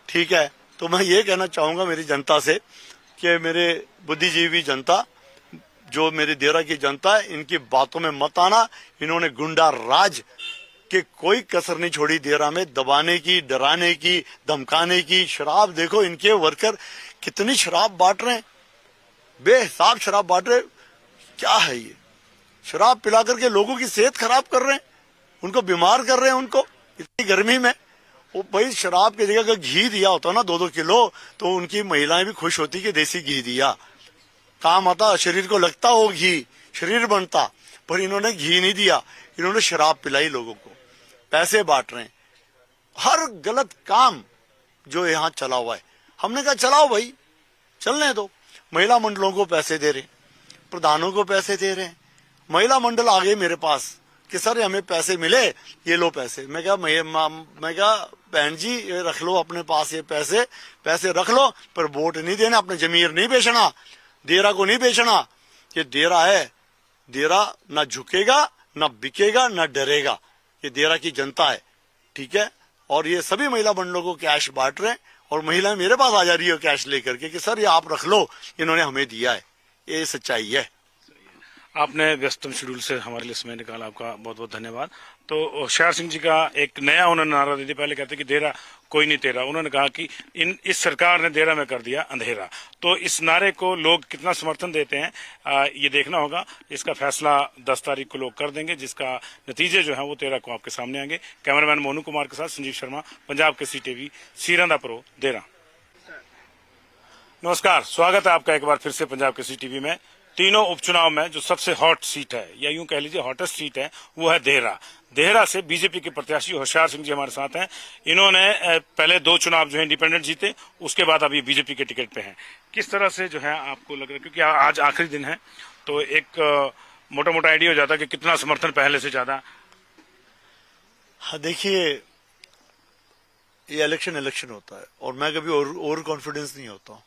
ठीक है, तो मैं ये कहना चाहूंगा मेरी जनता से कि मेरे बुद्धिजीवी जनता, जो मेरी देरा की जनता है, इनकी बातों में मत आना। इन्होंने गुंडा राज के कोई कसर नहीं छोड़ी देरा में, दबाने की, डराने की, धमकाने की। शराब देखो, इनके वर्कर कितनी शराब बांट रहे हैं, बेहिसाब शराब बांट रहे। क्या है ये? शराब पिला करके लोगों की सेहत खराब कर रहे हैं, उनको बीमार कर रहे हैं। उनको इतनी गर्मी में वो भाई शराब की जगह अगर घी दिया होता ना 2-2 किलो तो उनकी महिलाएं भी खुश होती कि देसी घी दिया, काम आता, शरीर को लगता हो घी, शरीर बनता। पर इन्होंने घी नहीं दिया, इन्होंने शराब पिलाई लोगों को, पैसे बांट रहे हैं। हर गलत काम जो यहाँ चला हुआ है, हमने कहा चलाओ भाई, चलने दो। महिला मंडलों को पैसे दे रहे, प्रधानों को पैसे दे रहे हैं। महिला मंडल आ गए मेरे पास कि सर हमें पैसे मिले, ये लो पैसे। मैं कहा बहन जी ये रख लो अपने पास, ये पैसे रख लो, पर वोट नहीं देना, अपने जमीर नहीं बेचना, देरा को नहीं बेचना। ये देरा है, देरा ना झुकेगा, ना बिकेगा, ना डरेगा। ये देरा की जनता है, ठीक है। और ये सभी महिला मंडलों को कैश बांट रहे हैं और महिलाएं मेरे पास आ जा रही है कैश लेकर के कि सर ये आप रख लो, इन्होंने हमें दिया है। ये सच्चाई है। आपने व्यस्तम शेड्यूल से हमारे लिए समय निकाला, आपका बहुत बहुत धन्यवाद। तो होशियार सिंह जी का एक नया उन्होंने नारा दे दिया। पहले कहते कि देरा कोई नहीं तेरा, उन्होंने कहा कि इस सरकार ने देरा में कर दिया अंधेरा। तो इस नारे को लोग कितना समर्थन देते हैं ये देखना होगा। इसका फैसला 10 तारीख को लोग कर देंगे, जिसका नतीजे जो है वो 13 को आपके सामने आएंगे। कैमरामैन मोनू कुमार के साथ संजीव शर्मा, पंजाब केसरी टीवी, सीरंदापुरो, देरा। नमस्कार, स्वागत है आपका एक बार फिर से पंजाब केसरी टीवी में। तीनों उपचुनाव में जो सबसे हॉट सीट है, या यूं कह लीजिए हॉटेस्ट सीट है, वो है देहरा। देहरा से बीजेपी के प्रत्याशी होशियार सिंह जी हमारे साथ हैं। इन्होंने पहले 2 चुनाव जो है इंडिपेंडेंट जीते, उसके बाद अभी बीजेपी के टिकट पे हैं। किस तरह से जो है आपको लग रहा है, क्योंकि आज आखिरी दिन है, तो एक मोटा मोटा आइडिया हो जाता है कि कितना समर्थन पहले से ज्यादा? हाँ, देखिए ये इलेक्शन होता है और मैं कभी ओवर कॉन्फिडेंस नहीं होता हूँ।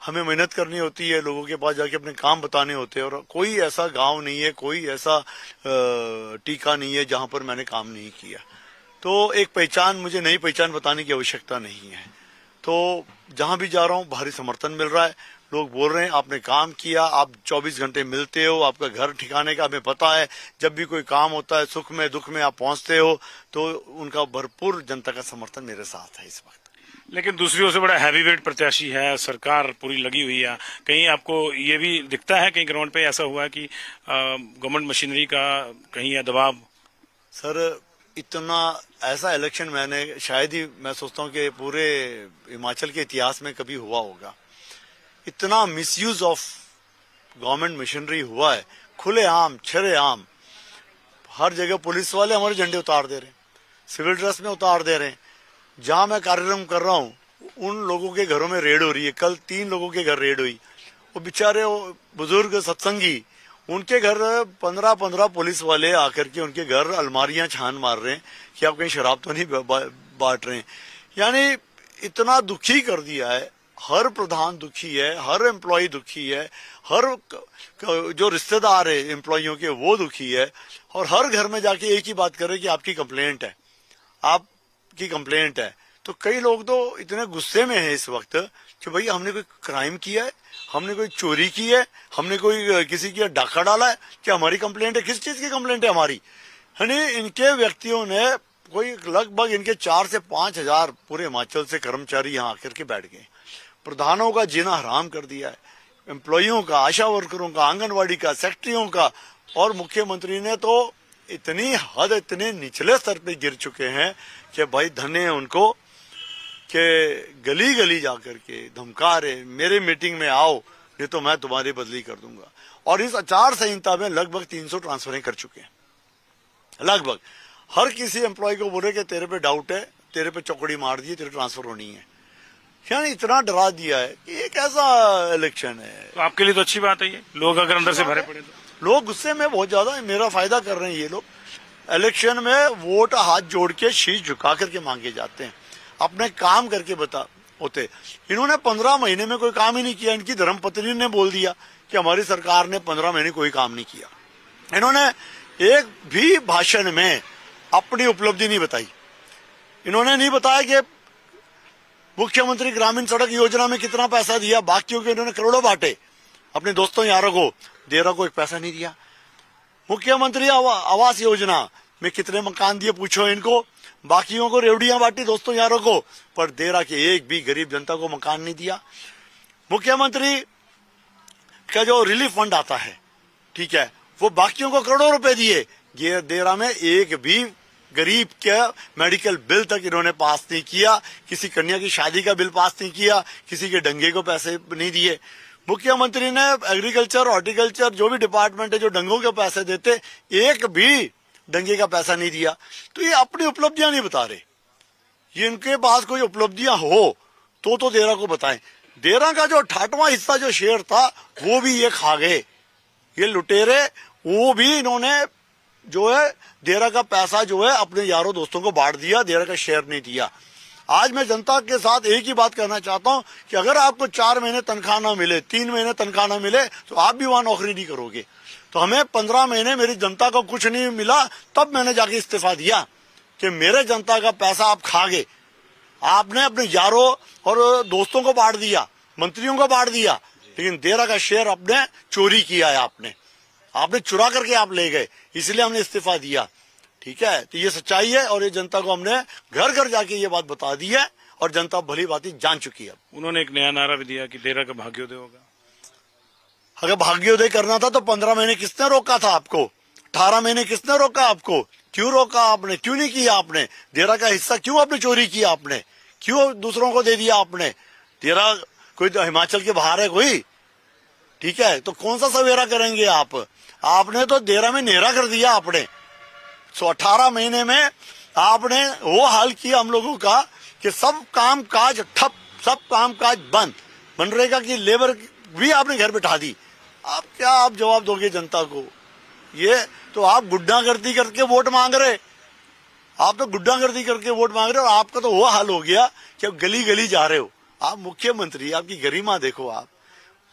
हमें मेहनत करनी होती है, लोगों के पास जाके अपने काम बताने होते हैं, और कोई ऐसा गांव नहीं है, कोई ऐसा टीका नहीं है जहां पर मैंने काम नहीं किया। तो एक पहचान, मुझे नई पहचान बताने की आवश्यकता नहीं है। तो जहां भी जा रहा हूं भारी समर्थन मिल रहा है। लोग बोल रहे हैं आपने काम किया, आप 24 घंटे मिलते हो, आपका घर ठिकाने का हमें पता है, जब भी कोई काम होता है सुख में दुख में आप पहुंचते हो। तो उनका भरपूर जनता का समर्थन मेरे साथ है इस वक्त। लेकिन दूसरी ओर से बड़ा हैवीवेट प्रत्याशी है, सरकार पूरी लगी हुई है। कहीं आपको ये भी दिखता है कहीं ग्राउंड पे ऐसा हुआ है कि गवर्नमेंट मशीनरी का कहीं है दबाव? सर इतना ऐसा इलेक्शन मैंने शायद ही, मैं सोचता हूँ कि पूरे हिमाचल के इतिहास में कभी हुआ होगा। इतना मिसयूज ऑफ गवर्नमेंट मशीनरी हुआ है, खुलेआम छरेआम। हर जगह पुलिस वाले हमारे झंडे उतार दे रहे हैं, सिविल ड्रेस में उतार दे रहे हैं। जहां मैं कार्यक्रम कर रहा हूं उन लोगों के घरों में रेड हो रही है। कल 3 लोगों के घर रेड हुई। वो बेचारे बुजुर्ग सत्संगी, उनके घर 15 पुलिस वाले आकर के उनके घर अलमारियां छान मार रहे हैं कि आप कहीं शराब तो नहीं बांट रहे हैं। यानी इतना दुखी कर दिया है। हर प्रधान दुखी है, हर एम्प्लॉय दुखी है, हर जो रिश्तेदार है एम्प्लॉइयों के वो दुखी है, और हर घर में जाके एक ही बात कर रहे कि आपकी कंप्लेंट है, आपकी कंप्लेंट है। तो कई लोग तो इतने गुस्से में हैं इस वक्त कि भाई हमने कोई क्राइम किया है, हमने कोई चोरी की है, हमने कोई किसी की डाका डाला है, क्या हमारी कंप्लेंट है? किस चीज की कंप्लेंट है हमारी? यानी इनके व्यक्तियों ने कोई लगभग इनके 4 से 5 हजार पूरे हिमाचल से कर्मचारी यहाँ आकर के बैठ गए। प्रधानों का जीना हराम कर दिया है, एम्प्लॉइयों का, आशा वर्करों का, आंगनवाड़ी का, सेक्रेटरियों का। और मुख्यमंत्री ने तो इतनी हद, इतने निचले स्तर पे गिर चुके हैं कि भाई धन्य है उनको कि गली गली जाकर के धमका रहे मेरे मीटिंग में आओ, नहीं तो मैं तुम्हारी बदली कर दूंगा। और इस आचार संहिता में लगभग 300 ट्रांसफरें कर चुके हैं। लगभग हर किसी एम्प्लॉय को बोले कि तेरे पे डाउट है, तेरे पे चौकड़ी मार दी, तेरे ट्रांसफर होनी है। यानी इतना डरा दिया है कि ये कैसा इलेक्शन है। तो आपके लिए तो अच्छी बात है ये, लोग अगर अंदर से भरे पड़े तो। लोग गुस्से में बहुत ज्यादा मेरा फायदा कर रहे हैं ये लोग। इलेक्शन में वोट हाथ जोड़ के शीश झुका करके मांगे जाते हैं, अपने काम करके बता होते। इन्होंने 15 महीने में कोई काम ही नहीं किया। इनकी धर्मपत्नी ने बोल दिया कि हमारी सरकार ने 15 महीने कोई काम नहीं किया। इन्होंने एक भी भाषण में अपनी उपलब्धि नहीं बताई। इन्होंने नहीं बताया कि मुख्यमंत्री ग्रामीण सड़क योजना में कितना पैसा दिया, बाकियों के इन्होंने करोड़ों बांटे अपने दोस्तों यारों को, देरा को एक पैसा नहीं दिया। मुख्यमंत्री आवास योजना में कितने मकान दिए पूछो इनको, बाकियों को रेवड़ियां बांटी दोस्तों यारों को, पर देरा के एक भी गरीब जनता को मकान नहीं दिया। मुख्यमंत्री का जो रिलीफ फंड आता है, ठीक है, वो बाकियों को करोड़ों रुपए दिए। ये देरा में एक भी गरीब के मेडिकल बिल तक इन्होंने पास नहीं किया, किसी कन्या की शादी का बिल पास नहीं किया, किसी के डंगे को पैसे नहीं दिए। मुख्यमंत्री ने एग्रीकल्चर, हॉर्टिकल्चर, जो भी डिपार्टमेंट है जो डंगों के पैसे देते, एक भी डंगे का पैसा नहीं दिया। तो ये अपनी उपलब्धियां नहीं बता रहे। ये इनके पास कोई उपलब्धियां हो तो देरा को बताएं। देरा का जो 68वां हिस्सा जो शेयर था वो भी ये खा गए, ये लुटेरे। वो भी इन्होंने जो है देरा का पैसा जो है अपने यारों दोस्तों को बांट दिया, देरा का शेयर नहीं दिया। आज मैं जनता के साथ एक ही बात कहना चाहता हूं कि अगर आपको 4 महीने तनख्वाह ना मिले, 3 महीने तनख्वाह ना मिले, तो आप भी वहां नौकरी नहीं करोगे। तो हमें 15 महीने मेरी जनता को कुछ नहीं मिला, तब मैंने जाके इस्तीफा दिया कि मेरे जनता का पैसा आप खा गए, आपने अपने यारों और दोस्तों को बांट दिया, मंत्रियों को बांट दिया, लेकिन देरा का शेयर आपने चोरी किया है, आपने चुरा करके आप ले गए, इसलिए हमने इस्तीफा दिया। ठीक है, तो ये सच्चाई है और ये जनता को हमने घर घर जाके ये बात बता दी है और जनता भली बात जान चुकी है। उन्होंने एक नया नारा भी दिया कि देरा का भाग्योदय होगा। अगर भाग्योदय करना था तो 15 महीने किसने रोका था आपको? 18 महीने किसने रोका आपको? क्यों रोका आपने? क्यों नहीं किया आपने? देरा का हिस्सा क्यों आपने चोरी किया? आपने क्यों दूसरों को दे दिया? आपने देरा कोई तो हिमाचल के बाहर है कोई? ठीक है, तो कौन सा सवेरा करेंगे आप? आपने तो देरा में नेहरा कर दिया आपने। 18 महीने में आपने वो हाल किया हम लोगों का कि सब काम काज ठप, सब काम काज बंद, मनरेगा की लेबर भी आपने घर बैठा दी। आप जवाब दोगे जनता को? ये तो आप गुंडागर्दी करके वोट मांग रहे, आप तो गुंडागर्दी करके वोट मांग रहे हो। और आपका तो वो हाल हो गया कि आप गली गली जा रहे हो। आप मुख्यमंत्री, आपकी गरिमा देखो, आप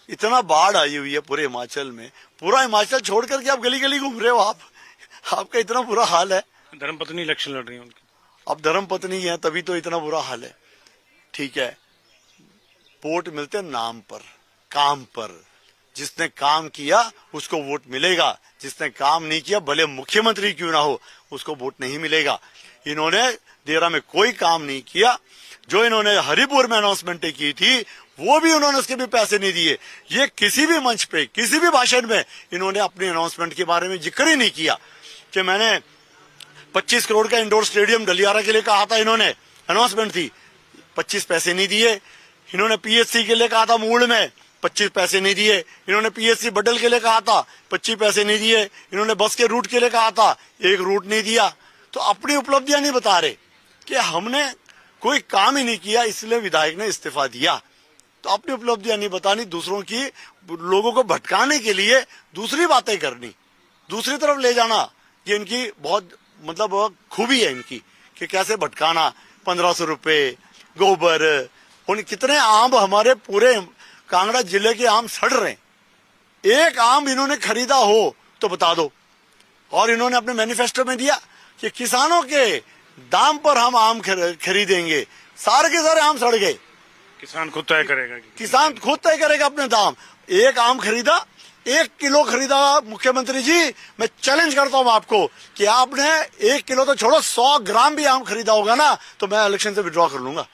इतना बाढ़ आई हुई है पूरे हिमाचल में, पूरा हिमाचल छोड़ करके आप गली गली घूम रहे हो। आपका इतना बुरा हाल है। धर्मपत्नी इलेक्शन लड़ रही है उनकी। अब धर्मपत्नी है तभी तो इतना बुरा हाल है। ठीक है, वोट मिलते नाम पर, काम पर। जिसने काम किया उसको वोट मिलेगा, जिसने काम नहीं किया भले मुख्यमंत्री क्यों ना हो उसको वोट नहीं मिलेगा। इन्होंने देरा में कोई काम नहीं किया। जो इन्होंने हरिपुर में अनाउंसमेंट की थी वो भी उन्होंने उसके भी पैसे नहीं दिए। ये किसी भी मंच पे, किसी भी भाषण में इन्होंने अपनी अनाउंसमेंट के बारे में जिक्र ही नहीं किया कि मैंने 25 करोड़ का इंडोर स्टेडियम डलियारा के लिए कहा था। इन्होंने अनाउंसमेंट थी, 25 पैसे नहीं दिए। इन्होंने पीएचसी के लिए कहा था मूल में, 25 पैसे नहीं दिए। इन्होंने पीएचसी बडल के लिए कहा था, 25 पैसे नहीं दिए। इन्होंने बस के रूट के लिए कहा था, एक रूट नहीं दिया। तो अपनी उपलब्धियां नहीं बता रहे कि हमने कोई काम ही नहीं किया, इसलिए विधायक ने इस्तीफा दिया। तो अपनी उपलब्धियां नहीं बतानी, दूसरों की, लोगों को भटकाने के लिए दूसरी बातें करनी, दूसरी तरफ ले जाना, ये इनकी बहुत मतलब खूबी है इनकी कि कैसे भटकाना। 1500 रुपए गोबर, उन कितने आम हमारे पूरे कांगड़ा जिले के आम सड़ रहे हैं। एक आम इन्होंने खरीदा हो तो बता दो। और इन्होंने अपने मैनिफेस्टो में दिया कि किसानों के दाम पर हम आम खरीदेंगे। सारे के सारे आम सड़ गए। किसान खुद तय करेगा, किसान खुद तय करेगा अपने दाम। एक आम खरीदा, 1 किलो खरीदा। मुख्यमंत्री जी, मैं चैलेंज करता हूं आपको कि आपने 1 किलो तो छोड़ो, 100 ग्राम भी आम खरीदा होगा ना तो मैं इलेक्शन से विड्रॉ कर लूंगा।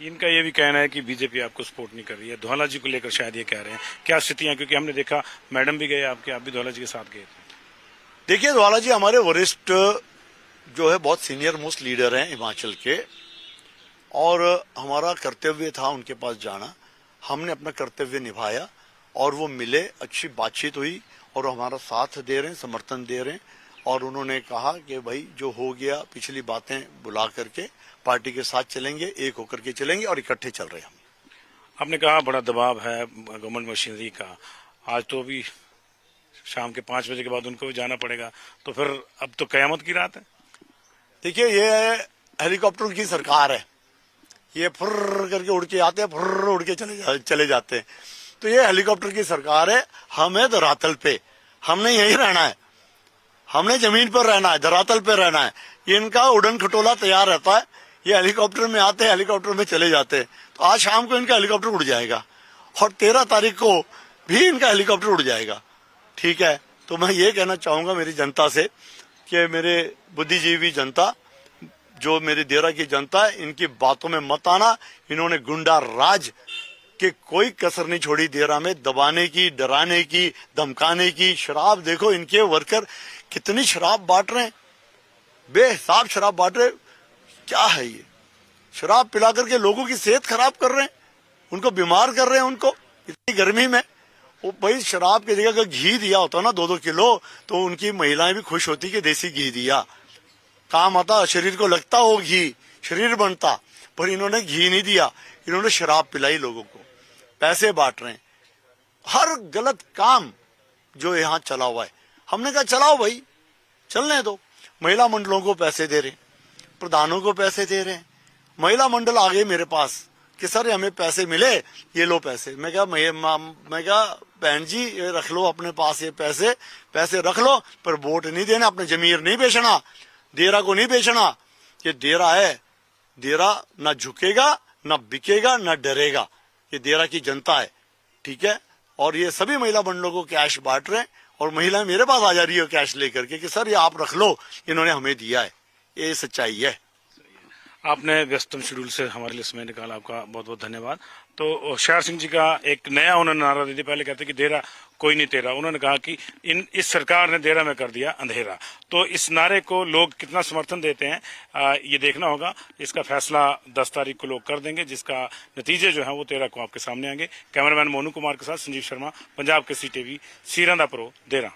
इनका ये भी कहना है कि बीजेपी आपको सपोर्ट नहीं कर रही है। धौला जी को लेकर शायद ये कह रहे हैं, क्या स्थितियां? क्योंकि हमने देखा मैडम भी गए आपके, आप भी धौला जी के साथ गए थे। देखिए, धौला जी हमारे वरिष्ठ जो है बहुत सीनियर मोस्ट लीडर हैं हिमाचल के, और हमारा कर्तव्य था उनके पास जाना। हमने अपना कर्तव्य निभाया और वो मिले, अच्छी बातचीत हुई और हमारा साथ दे रहे हैं, समर्थन दे रहे हैं। और उन्होंने कहा कि भाई जो हो गया पिछली बातें बुला करके पार्टी के साथ चलेंगे, एक होकर के चलेंगे और इकट्ठे चल रहे हैं हम। आपने कहा बड़ा दबाव है गवर्नमेंट मशीनरी का, आज तो अभी शाम के 5 बजे के बाद उनको भी जाना पड़ेगा, तो फिर अब तो कयामत की रात है। देखिए, ये हेलीकॉप्टर की सरकार है, ये फुर्र करके उड़ के आते हैं, फुर्र उड़ के चले जाते हैं। तो ये हेलीकॉप्टर की सरकार है। हमें धरातल पे, हमने यहीं रहना है, हमने जमीन पर रहना है, धरातल पे रहना है। इनका उड़न खटोला तैयार रहता है, ये हेलीकॉप्टर में आते हैं, हेलीकॉप्टर में चले जाते हैं। तो आज शाम को इनका हेलीकॉप्टर उड़ जाएगा और 13 तारीख को भी इनका हेलीकॉप्टर उड़ जाएगा। ठीक है, तो मैं ये कहना चाहूंगा मेरी जनता से कि मेरे बुद्धिजीवी जनता, जो मेरी देरा की जनता है, इनकी बातों में मत आना। इन्होंने गुंडा राज के कोई कसर नहीं छोड़ी देरा में, दबाने की, डराने की, धमकाने की। शराब देखो, इनके वर्कर कितनी शराब बांट रहे हैं, बेहिसाब शराब बांट रहे। क्या है ये? शराब पिला करके लोगों की सेहत खराब कर रहे हैं, उनको बीमार कर रहे हैं। उनको इतनी गर्मी में वो भाई शराब की जगह अगर घी दिया होता ना 2-2 किलो तो उनकी महिलाएं भी खुश होती कि देसी घी दिया, काम आता, शरीर को लगता वो घी, शरीर बनता। पर इन्होंने घी नहीं दिया, इन्होंने शराब पिलाई लोगों को, पैसे बांट रहे हैं। हर गलत काम जो यहाँ चला हुआ है, हमने कहा चलाओ भाई, चलने दो। महिला मंडलों को पैसे दे रहे हैं, प्रधानों को पैसे दे रहे हैं। महिला मंडल आ गए मेरे पास, कि सर हमें पैसे मिले, ये लो पैसे। मैं कहा बहन जी ये रख लो अपने पास, ये पैसे रख लो, पर वोट नहीं देना, अपने जमीर नहीं बेचना, देरा को नहीं बेचना। ये देरा है, देरा ना झुकेगा, ना बिकेगा, ना डरेगा। ये देरा की जनता है, ठीक है। और ये सभी महिला मंडलों को कैश बांट रहे हैं और महिलाएं मेरे पास आ जा रही है कैश लेकर के कि सर ये आप रख लो, इन्होंने हमें दिया है। ये सच्चाई है। आपने व्यस्तम शेड्यूल से हमारे लिए समय निकाला, आपका बहुत बहुत धन्यवाद। तो होशियार सिंह जी का एक नया उन्होंने नारा दे दिया। पहले कहते कि देरा कोई नहीं तेरा, उन्होंने कहा कि इस सरकार ने देरा में कर दिया अंधेरा। तो इस नारे को लोग कितना समर्थन देते हैं ये देखना होगा। इसका फैसला 10 तारीख को लोग कर देंगे, जिसका नतीजे जो है वो 13 को आपके सामने आएंगे। कैमरामैन मोनू कुमार के साथ संजीव शर्मा, पंजाब केसरी टीवी, सीरंदापुरो, देरा।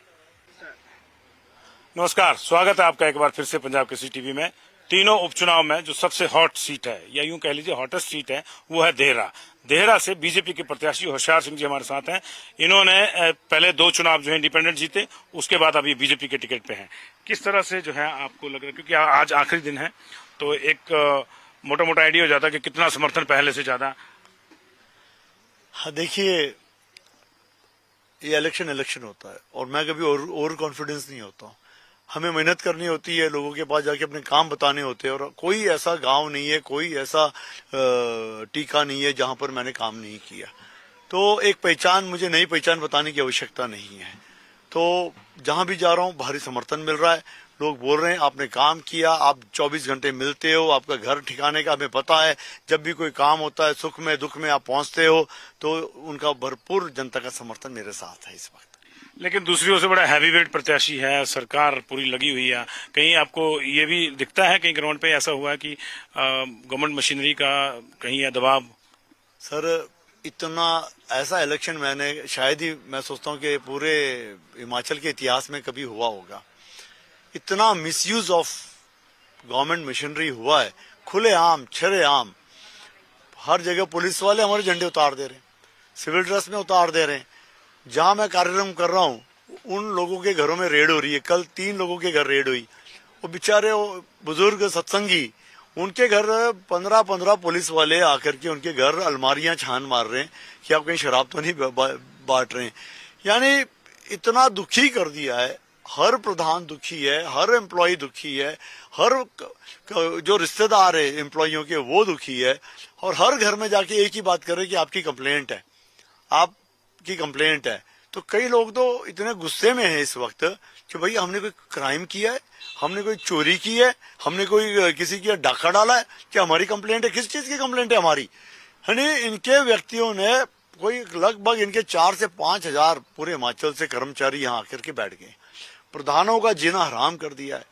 नमस्कार, स्वागत है आपका एक बार फिर से पंजाब केसरी टीवी में। तीनों उपचुनाव में जो सबसे हॉट सीट है, या यूं कह लीजिए हॉटेस्ट सीट है, वो है देहरा। देहरा से बीजेपी के प्रत्याशी होशियार सिंह जी हमारे साथ हैं। इन्होंने पहले 2 चुनाव जो है इंडिपेंडेंट जीते, उसके बाद अभी बीजेपी के टिकट पे हैं। किस तरह से जो है आपको लग रहा है, क्योंकि आज आखिरी दिन है, तो एक मोटा मोटा आइडिया हो जाता है कि कितना समर्थन पहले से ज्यादा? हाँ देखिए, ये इलेक्शन होता है और मैं कभी ओवर कॉन्फिडेंस नहीं होता हूँ। हमें मेहनत करनी होती है, लोगों के पास जाके अपने काम बताने होते हैं, और कोई ऐसा गांव नहीं है, कोई ऐसा टीका नहीं है जहां पर मैंने काम नहीं किया। तो एक पहचान, मुझे नई पहचान बताने की आवश्यकता नहीं है। तो जहां भी जा रहा हूं भारी समर्थन मिल रहा है। लोग बोल रहे हैं आपने काम किया, आप 24 घंटे मिलते हो, आपका घर ठिकाने का हमें पता है, जब भी कोई काम होता है सुख में दुख में आप पहुंचते हो। तो उनका भरपूर जनता का समर्थन मेरे साथ है इस वक्त। लेकिन दूसरी ओर से बड़ा हैवी वेट प्रत्याशी है, सरकार पूरी लगी हुई है। कहीं आपको ये भी दिखता है कहीं ग्राउंड पे ऐसा हुआ है कि गवर्नमेंट मशीनरी का कहीं है दबाव? सर इतना ऐसा इलेक्शन मैंने शायद ही, मैं सोचता हूँ कि पूरे हिमाचल के इतिहास में कभी हुआ होगा। इतना मिसयूज ऑफ गवर्नमेंट मशीनरी हुआ है, खुलेआम छरेआम। हर जगह पुलिस वाले हमारे झंडे उतार दे रहे हैं, सिविल ड्रेस में उतार दे रहे हैं। जहां मैं कार्यक्रम कर रहा हूं उन लोगों के घरों में रेड हो रही है। कल 3 लोगों के घर रेड हुई। वो बेचारे बुजुर्ग सत्संगी, उनके घर 15 पुलिस वाले आकर के उनके घर अलमारियां छान मार रहे हैं कि आप कहीं शराब तो नहीं बांट रहे हैं। यानी इतना दुखी कर दिया है। हर प्रधान दुखी है, हर एम्प्लॉय दुखी है, हर जो रिश्तेदार है एम्प्लॉइयों के वो दुखी है, और हर घर में जाके एक ही बात कर रहे हैं कि आपकी कंप्लेंट है, आपकी कंप्लेंट है। तो कई लोग तो इतने गुस्से में हैं इस वक्त कि भाई हमने कोई क्राइम किया है, हमने कोई चोरी की है, हमने कोई किसी की डाका डाला है कि हमारी कंप्लेंट है? किस चीज की कंप्लेंट है हमारी? यानी इनके व्यक्तियों ने कोई लगभग इनके 4 से 5 हजार पूरे हिमाचल से कर्मचारी यहाँ आकर के बैठ गए। प्रधानों का जीना हराम कर दिया है,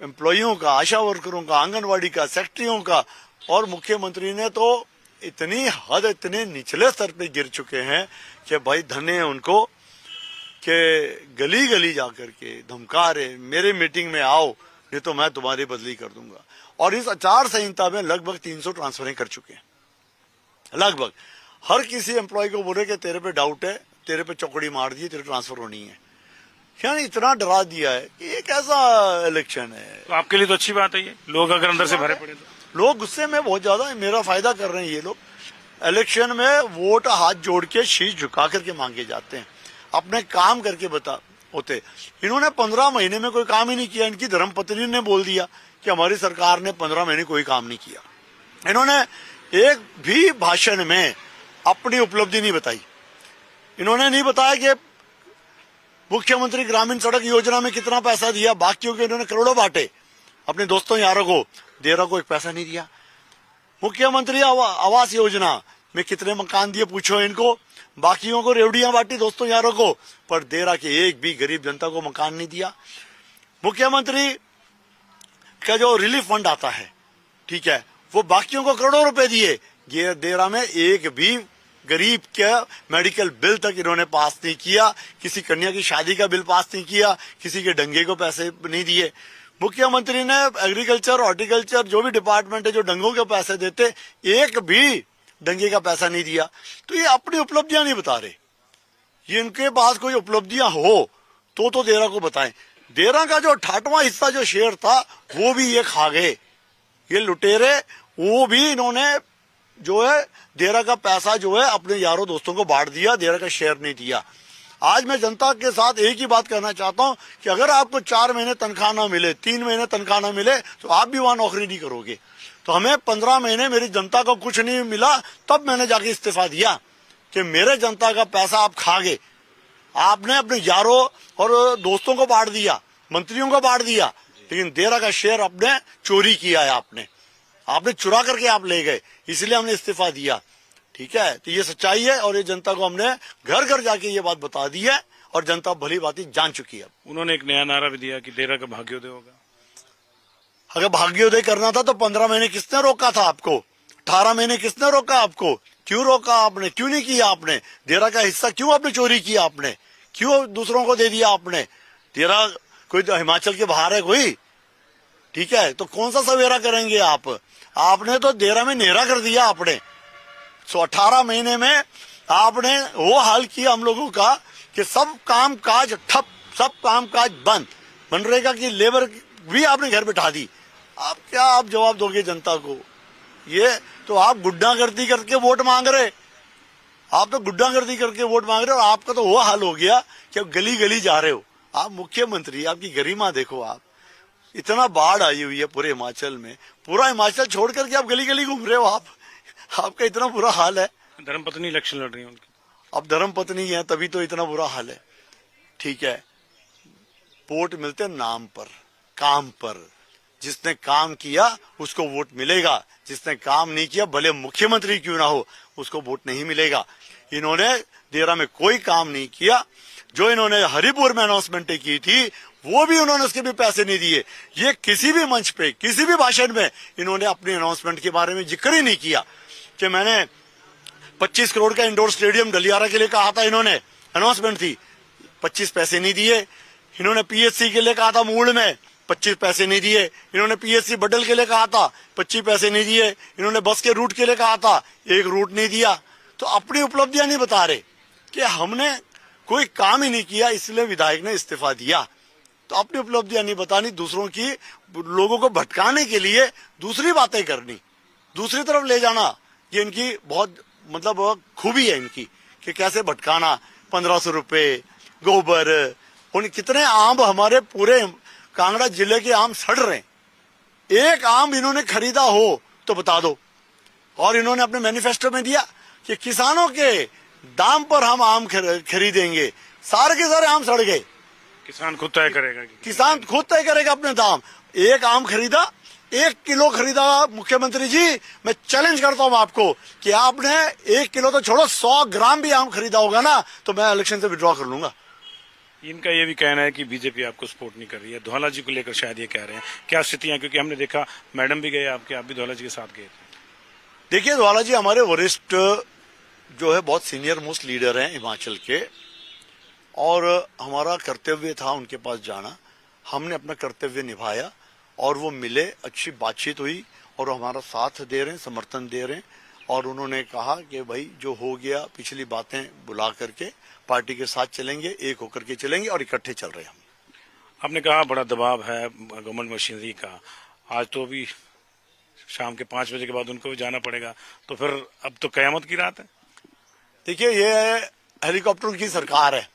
एम्प्लॉइयों का, आशा वर्करों का, आंगनवाड़ी का, सेक्रेटरियों का। और मुख्यमंत्री ने तो इतनी हद, इतने निचले स्तर पे गिर चुके हैं कि भाई धन्य है उनको कि गली गली जाकर के धमका रहे, मेरे मीटिंग में आओ नहीं तो मैं तुम्हारी बदली कर दूंगा। और इस आचार संहिता में लगभग 300 ट्रांसफरें कर चुके हैं। लगभग हर किसी एम्प्लॉय को बोले कि तेरे पे डाउट है, तेरे पे चौकड़ी मार दी, तेरे ट्रांसफर होनी है। यानी इतना डरा दिया है कि ये कैसा इलेक्शन है। तो आपके लिए तो अच्छी बात है ये, लोग अगर अंदर से भरे पड़े तो। लोग गुस्से में बहुत ज्यादा है, मेरा फायदा कर रहे हैं ये लोग। इलेक्शन में वोट हाथ जोड़ के शीश झुका करके मांगे जाते हैं, अपने काम करके बता होते। इन्होंने 15 महीने में कोई काम ही नहीं किया। इनकी धर्मपत्नी ने बोल दिया कि हमारी सरकार ने 15 महीने कोई काम नहीं किया। इन्होंने एक भी भाषण में अपनी उपलब्धि नहीं बताई। इन्होंने नहीं बताया कि मुख्यमंत्री ग्रामीण सड़क योजना में कितना पैसा दिया, बाकियों के इन्होंने करोड़ों बांटे अपने दोस्तों यारों को, देरा को एक पैसा नहीं दिया। मुख्यमंत्री आवास योजना में कितने मकान दिए पूछो इनको, बाकियों को रेवड़ियां बांटी दोस्तों यारों को, पर देरा के एक भी गरीब जनता को मकान नहीं दिया। मुख्यमंत्री का जो रिलीफ फंड आता है, ठीक है, वो बाकियों को करोड़ों रुपए दिए, ये देरा में एक भी गरीब का मेडिकल बिल तक इन्होंने पास नहीं किया, किसी कन्या की शादी का बिल पास नहीं किया, किसी के डंगे को पैसे नहीं दिए। मुख्यमंत्री ने एग्रीकल्चर, हॉर्टिकल्चर जो भी डिपार्टमेंट है जो डंगों के पैसे देते, एक भी डंगे का पैसा नहीं दिया। तो ये अपनी उपलब्धियां नहीं बता रहे। ये इनके पास कोई उपलब्धियां हो तो देरा को बताएं। देरा का जो 68वां हिस्सा जो शेयर था वो भी ये खा गए, ये लुटेरे। वो भी इन्होंने जो है देरा का पैसा जो है अपने यारों दोस्तों को बांट दिया, देरा का शेयर नहीं दिया। आज मैं जनता के साथ एक ही बात करना चाहता हूं कि अगर आपको 4 महीने तनख्वाह ना मिले, 3 महीने तनख्वाह ना मिले, तो आप भी वहां नौकरी नहीं करोगे। तो हमें 15 महीने मेरी जनता को कुछ नहीं मिला, तब मैंने जाके इस्तीफा दिया कि मेरे जनता का पैसा आप खा गए। आपने अपने यारों और दोस्तों को बांट दिया, मंत्रियों को बांट दिया, लेकिन देरा का शेयर आपने चोरी किया है, आपने चुरा करके आप ले गए, इसलिए हमने इस्तीफा दिया। ठीक है, तो ये सच्चाई है और ये जनता को हमने घर घर जाके ये बात बता दी है और जनता भली भांति जान चुकी है। उन्होंने एक नया नारा भी दिया कि देरा का भाग्योदय होगा। अगर भाग्योदय करना था तो 15 महीने किसने रोका था आपको? 18 महीने किसने रोका आपको? क्यों रोका आपने? क्यों नहीं किया आपने? देरा का हिस्सा क्यों आपने चोरी किया? आपने क्यों दूसरों को दे दिया? आपने देरा कोई तो हिमाचल के बाहर है कोई? ठीक है, तो कौन सा सवेरा करेंगे आप? आपने तो देरा में नेहरा कर दिया आपने। 18 महीने में आपने वो हाल किया हम लोगों का कि सब काम काज ठप, सब काम काज बंद, मनरेगा की लेबर भी आपने घर बिठा दी। आप क्या आप जवाब दोगे जनता को? ये तो आप गुंडागर्दी करके वोट मांग रहे, आप तो गुंडागर्दी करके वोट मांग रहे हो। और आपका तो वो हाल हो गया कि आप गली गली जा रहे हो। आप मुख्यमंत्री, आपकी गरिमा देखो, आप इतना बाढ़ आई हुई है पूरे हिमाचल में, पूरा हिमाचल छोड़ करके आप गली गली घूम रहे हो। आपका इतना बुरा हाल है। धर्मपत्नी इलेक्शन लड़ रही है उनकी। अब धर्मपत्नी है तभी तो इतना बुरा हाल है। ठीक है, वोट मिलते नाम पर, काम पर। जिसने काम किया उसको वोट मिलेगा, जिसने काम नहीं किया भले मुख्यमंत्री क्यों ना हो उसको वोट नहीं मिलेगा। इन्होंने देरा में कोई काम नहीं किया। जो इन्होंने हरिपुर में अनाउंसमेंट की थी वो भी उन्होंने उसके भी पैसे नहीं दिए। ये किसी भी मंच पे, किसी भी भाषण में इन्होंने अपनी अनाउंसमेंट के बारे में जिक्र ही नहीं किया कि मैंने 25 करोड़ का इंडोर स्टेडियम गलियारा के लिए कहा था। इन्होंने अनाउंसमेंट थी, 25 पैसे नहीं दिए। इन्होंने पीएचसी के लिए कहा था मूल में, 25 पैसे नहीं दिए। इन्होंने पीएचसी बडल के लिए कहा था, 25 पैसे नहीं दिए। इन्होंने बस के रूट के लिए कहा था, 1 रूट नहीं दिया। तो अपनी उपलब्धियां नहीं बता रहे कि हमने कोई काम ही नहीं किया, इसलिए विधायक ने इस्तीफा दिया। तो अपनी उपलब्धियां नहीं बतानी, दूसरों की, लोगों को भटकाने के लिए दूसरी बातें करनी, दूसरी तरफ ले जाना, ये इनकी बहुत मतलब खूबी है इनकी कि कैसे भटकाना। 1500 रुपए, गोबर, उन कितने आम हमारे पूरे कांगड़ा जिले के आम सड़ रहे हैं। एक आम इन्होंने खरीदा हो तो बता दो। और इन्होंने अपने मैनिफेस्टो में दिया कि किसानों के दाम पर हम आम खरीदेंगे। सारे के सारे आम सड़ गए। किसान खुद तय करेगा, किसान खुद तय करेगा अपने दाम। एक आम खरीदा, 1 किलो खरीदा। मुख्यमंत्री जी, मैं चैलेंज करता हूं आपको कि आपने 1 किलो तो छोड़ो, 100 ग्राम भी आम खरीदा होगा ना तो मैं इलेक्शन से विड्रॉ कर लूंगा। इनका ये भी कहना है कि बीजेपी आपको सपोर्ट नहीं कर रही है। धौला जी को लेकर शायद ये कह रहे हैं, क्या स्थितियां? क्योंकि हमने देखा मैडम भी गए आपके, आप भी धौला जी के साथ गए थे। देखिए, धौला जी हमारे वरिष्ठ जो है बहुत सीनियर मोस्ट लीडर हैं हिमाचल के, और हमारा कर्तव्य था उनके पास जाना। हमने अपना कर्तव्य निभाया और वो मिले, अच्छी बातचीत हुई और हमारा साथ दे रहे हैं, समर्थन दे रहे हैं। और उन्होंने कहा कि भाई जो हो गया पिछली बातें बुला करके पार्टी के साथ चलेंगे, एक होकर के चलेंगे और इकट्ठे चल रहे हैं हम। आपने कहा बड़ा दबाव है गवर्नमेंट मशीनरी का, आज तो अभी शाम के 5 बजे के बाद उनको भी जाना पड़ेगा, तो फिर अब तो कयामत की रात है। देखिए, ये हेलीकॉप्टर की सरकार है।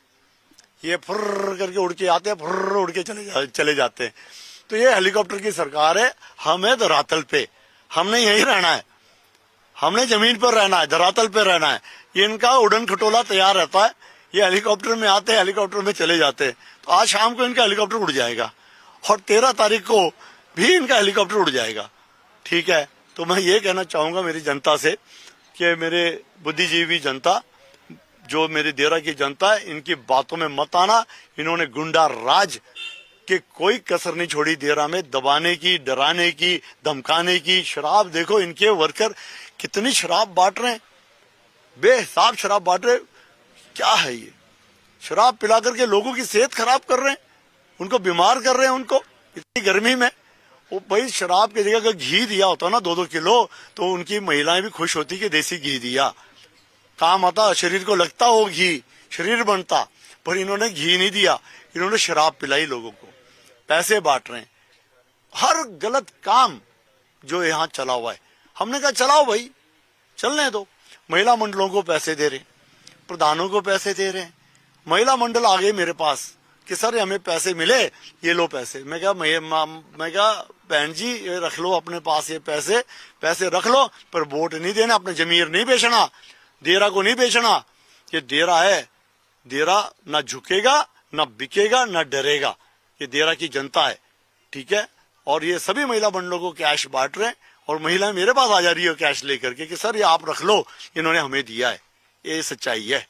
ये फुर्र करके उड़ के आते हैं, फुर्र उड़ के चले जाते हैं। तो ये हेलीकॉप्टर की सरकार है। हमें धरातल पे, हमने यहीं रहना है, हमने जमीन पर रहना है, धरातल पे रहना है। ये इनका उड़न खटोला तैयार रहता है। ये हेलीकॉप्टर में आते हैं, हेलीकॉप्टर में चले जाते हैं। तो आज शाम को इनका हेलीकॉप्टर उड़ जाएगा और 13 तारीख को भी इनका हेलीकॉप्टर उड़ जाएगा। ठीक है, तो मैं ये कहना चाहूंगा मेरी जनता से कि मेरे बुद्धिजीवी जनता, जो मेरी देरा की जनता है, इनकी बातों में मत आना। इन्होंने गुंडा राज के कोई कसर नहीं छोड़ी देरा में, दबाने की, डराने की, धमकाने की। शराब देखो, इनके वर्कर कितनी शराब बांट रहे हैं, बेहिसाब शराब बांट रहे। क्या है ये? शराब पिला करके लोगों की सेहत खराब कर रहे हैं, उनको बीमार कर रहे हैं। उनको इतनी गर्मी में वो भाई शराब की जगह अगर घी दिया होता ना 2-2 किलो तो उनकी महिलाएं भी खुश होती कि देसी घी दिया, काम आता, शरीर को लगता हो घी, शरीर बनता। पर इन्होंने घी नहीं दिया, इन्होंने शराब पिलाई लोगों को, पैसे बांट रहे हैं। हर गलत काम जो यहाँ चला हुआ है, हमने कहा चलाओ भाई, चलने दो। महिला मंडलों को पैसे दे रहे, प्रधानों को पैसे दे रहे हैं। महिला मंडल आ गए मेरे पास कि सर हमें पैसे मिले, ये लो पैसे। मैं कहा बहन जी ये रख लो अपने पास, ये पैसे रख लो, पर वोट नहीं देना, अपने जमीर नहीं बेचना, देरा को नहीं बेचना। ये देरा है, देरा ना झुकेगा, ना बिकेगा, ना डरेगा। ये देरा की जनता है, ठीक है। और ये सभी महिला मंडलों को कैश बांट रहे हैं और महिलाएं मेरे पास आ जा रही है कैश लेकर के कि सर ये आप रख लो, इन्होंने हमें दिया है। ये सच्चाई है।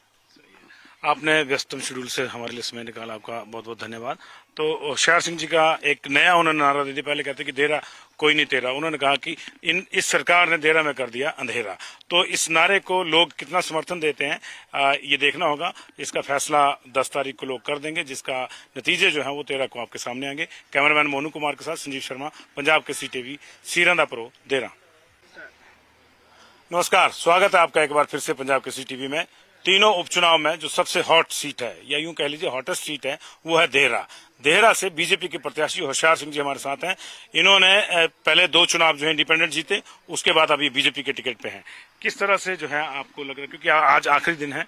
आपने व्यस्तम शेड्यूल से हमारे लिए समय निकाला, आपका बहुत बहुत धन्यवाद। तो होशियार सिंह जी का एक नया उन्होंने नारा दे दिया। पहले कहते कि देरा कोई नहीं तेरा, उन्होंने कहा कि इस सरकार ने देरा में कर दिया अंधेरा। तो इस नारे को लोग कितना समर्थन देते हैं ये देखना होगा। इसका फैसला 10 तारीख को लोग कर देंगे, जिसका नतीजे जो है वो 13 को आपके सामने आएंगे। कैमरामैन मोनू कुमार के साथ संजीव शर्मा, पंजाब के CTV, सीरंदापुरो, देरा। नमस्कार, स्वागत है आपका एक बार फिर से पंजाब के CTV में। तीनों उपचुनाव में जो सबसे हॉट सीट है, या यूं कह लीजिए हॉटेस्ट सीट है, वो है देहरा। देहरा से बीजेपी के प्रत्याशी होशियार सिंह जी हमारे साथ हैं। इन्होंने पहले 2 चुनाव जो है इंडिपेंडेंट जीते, उसके बाद अभी बीजेपी के टिकट पे हैं। किस तरह से जो है आपको लग रहा है, क्योंकि आज आखिरी दिन है,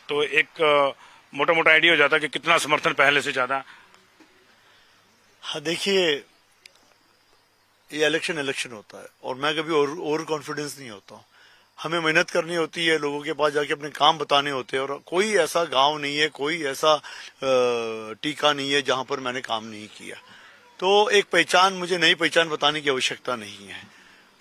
तो एक मोटा मोटा आइडिया हो जाता है कि कितना समर्थन पहले से ज्यादा? हाँ देखिए, ये इलेक्शन होता है और मैं कभी ओवर कॉन्फिडेंस नहीं होता हूँ। हमें मेहनत करनी होती है, लोगों के पास जाके अपने काम बताने होते हैं, और कोई ऐसा गांव नहीं है, कोई ऐसा टीका नहीं है जहां पर मैंने काम नहीं किया। तो एक पहचान, मुझे नई पहचान बताने की आवश्यकता नहीं है।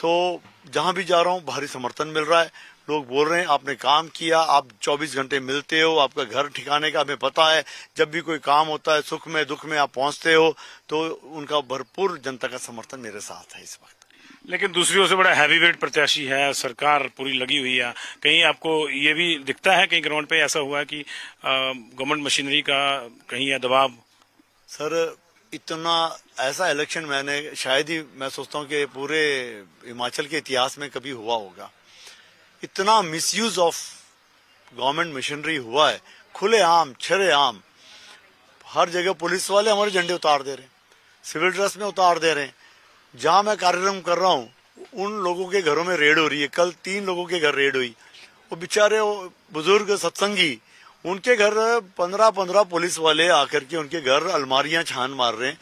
तो जहां भी जा रहा हूं भारी समर्थन मिल रहा है। लोग बोल रहे हैं आपने काम किया, आप 24 घंटे मिलते हो, आपका घर ठिकाने का हमें पता है, जब भी कोई काम होता है सुख में दुख में आप पहुंचते हो। तो उनका भरपूर जनता का समर्थन मेरे साथ है इस वक्त। लेकिन दूसरी ओर से बड़ा हैवीवेट प्रत्याशी है, सरकार पूरी लगी हुई है। कहीं आपको ये भी दिखता है कहीं ग्राउंड पे ऐसा हुआ है कि गवर्नमेंट मशीनरी का कहीं है दबाव? सर इतना ऐसा इलेक्शन मैंने शायद ही, मैं सोचता हूँ कि पूरे हिमाचल के इतिहास में कभी हुआ होगा। इतना मिसयूज ऑफ गवर्नमेंट मशीनरी हुआ है, खुलेआम छरेआम। हर जगह पुलिस वाले हमारे झंडे उतार दे रहे हैं, सिविल ड्रेस में उतार दे रहे हैं। जहां मैं कार्यक्रम कर रहा हूं उन लोगों के घरों में रेड हो रही है। कल 3 लोगों के घर रेड हुई। वो बेचारे बुजुर्ग सत्संगी, उनके घर 15 पुलिस वाले आकर के उनके घर अलमारियां छान मार रहे हैं।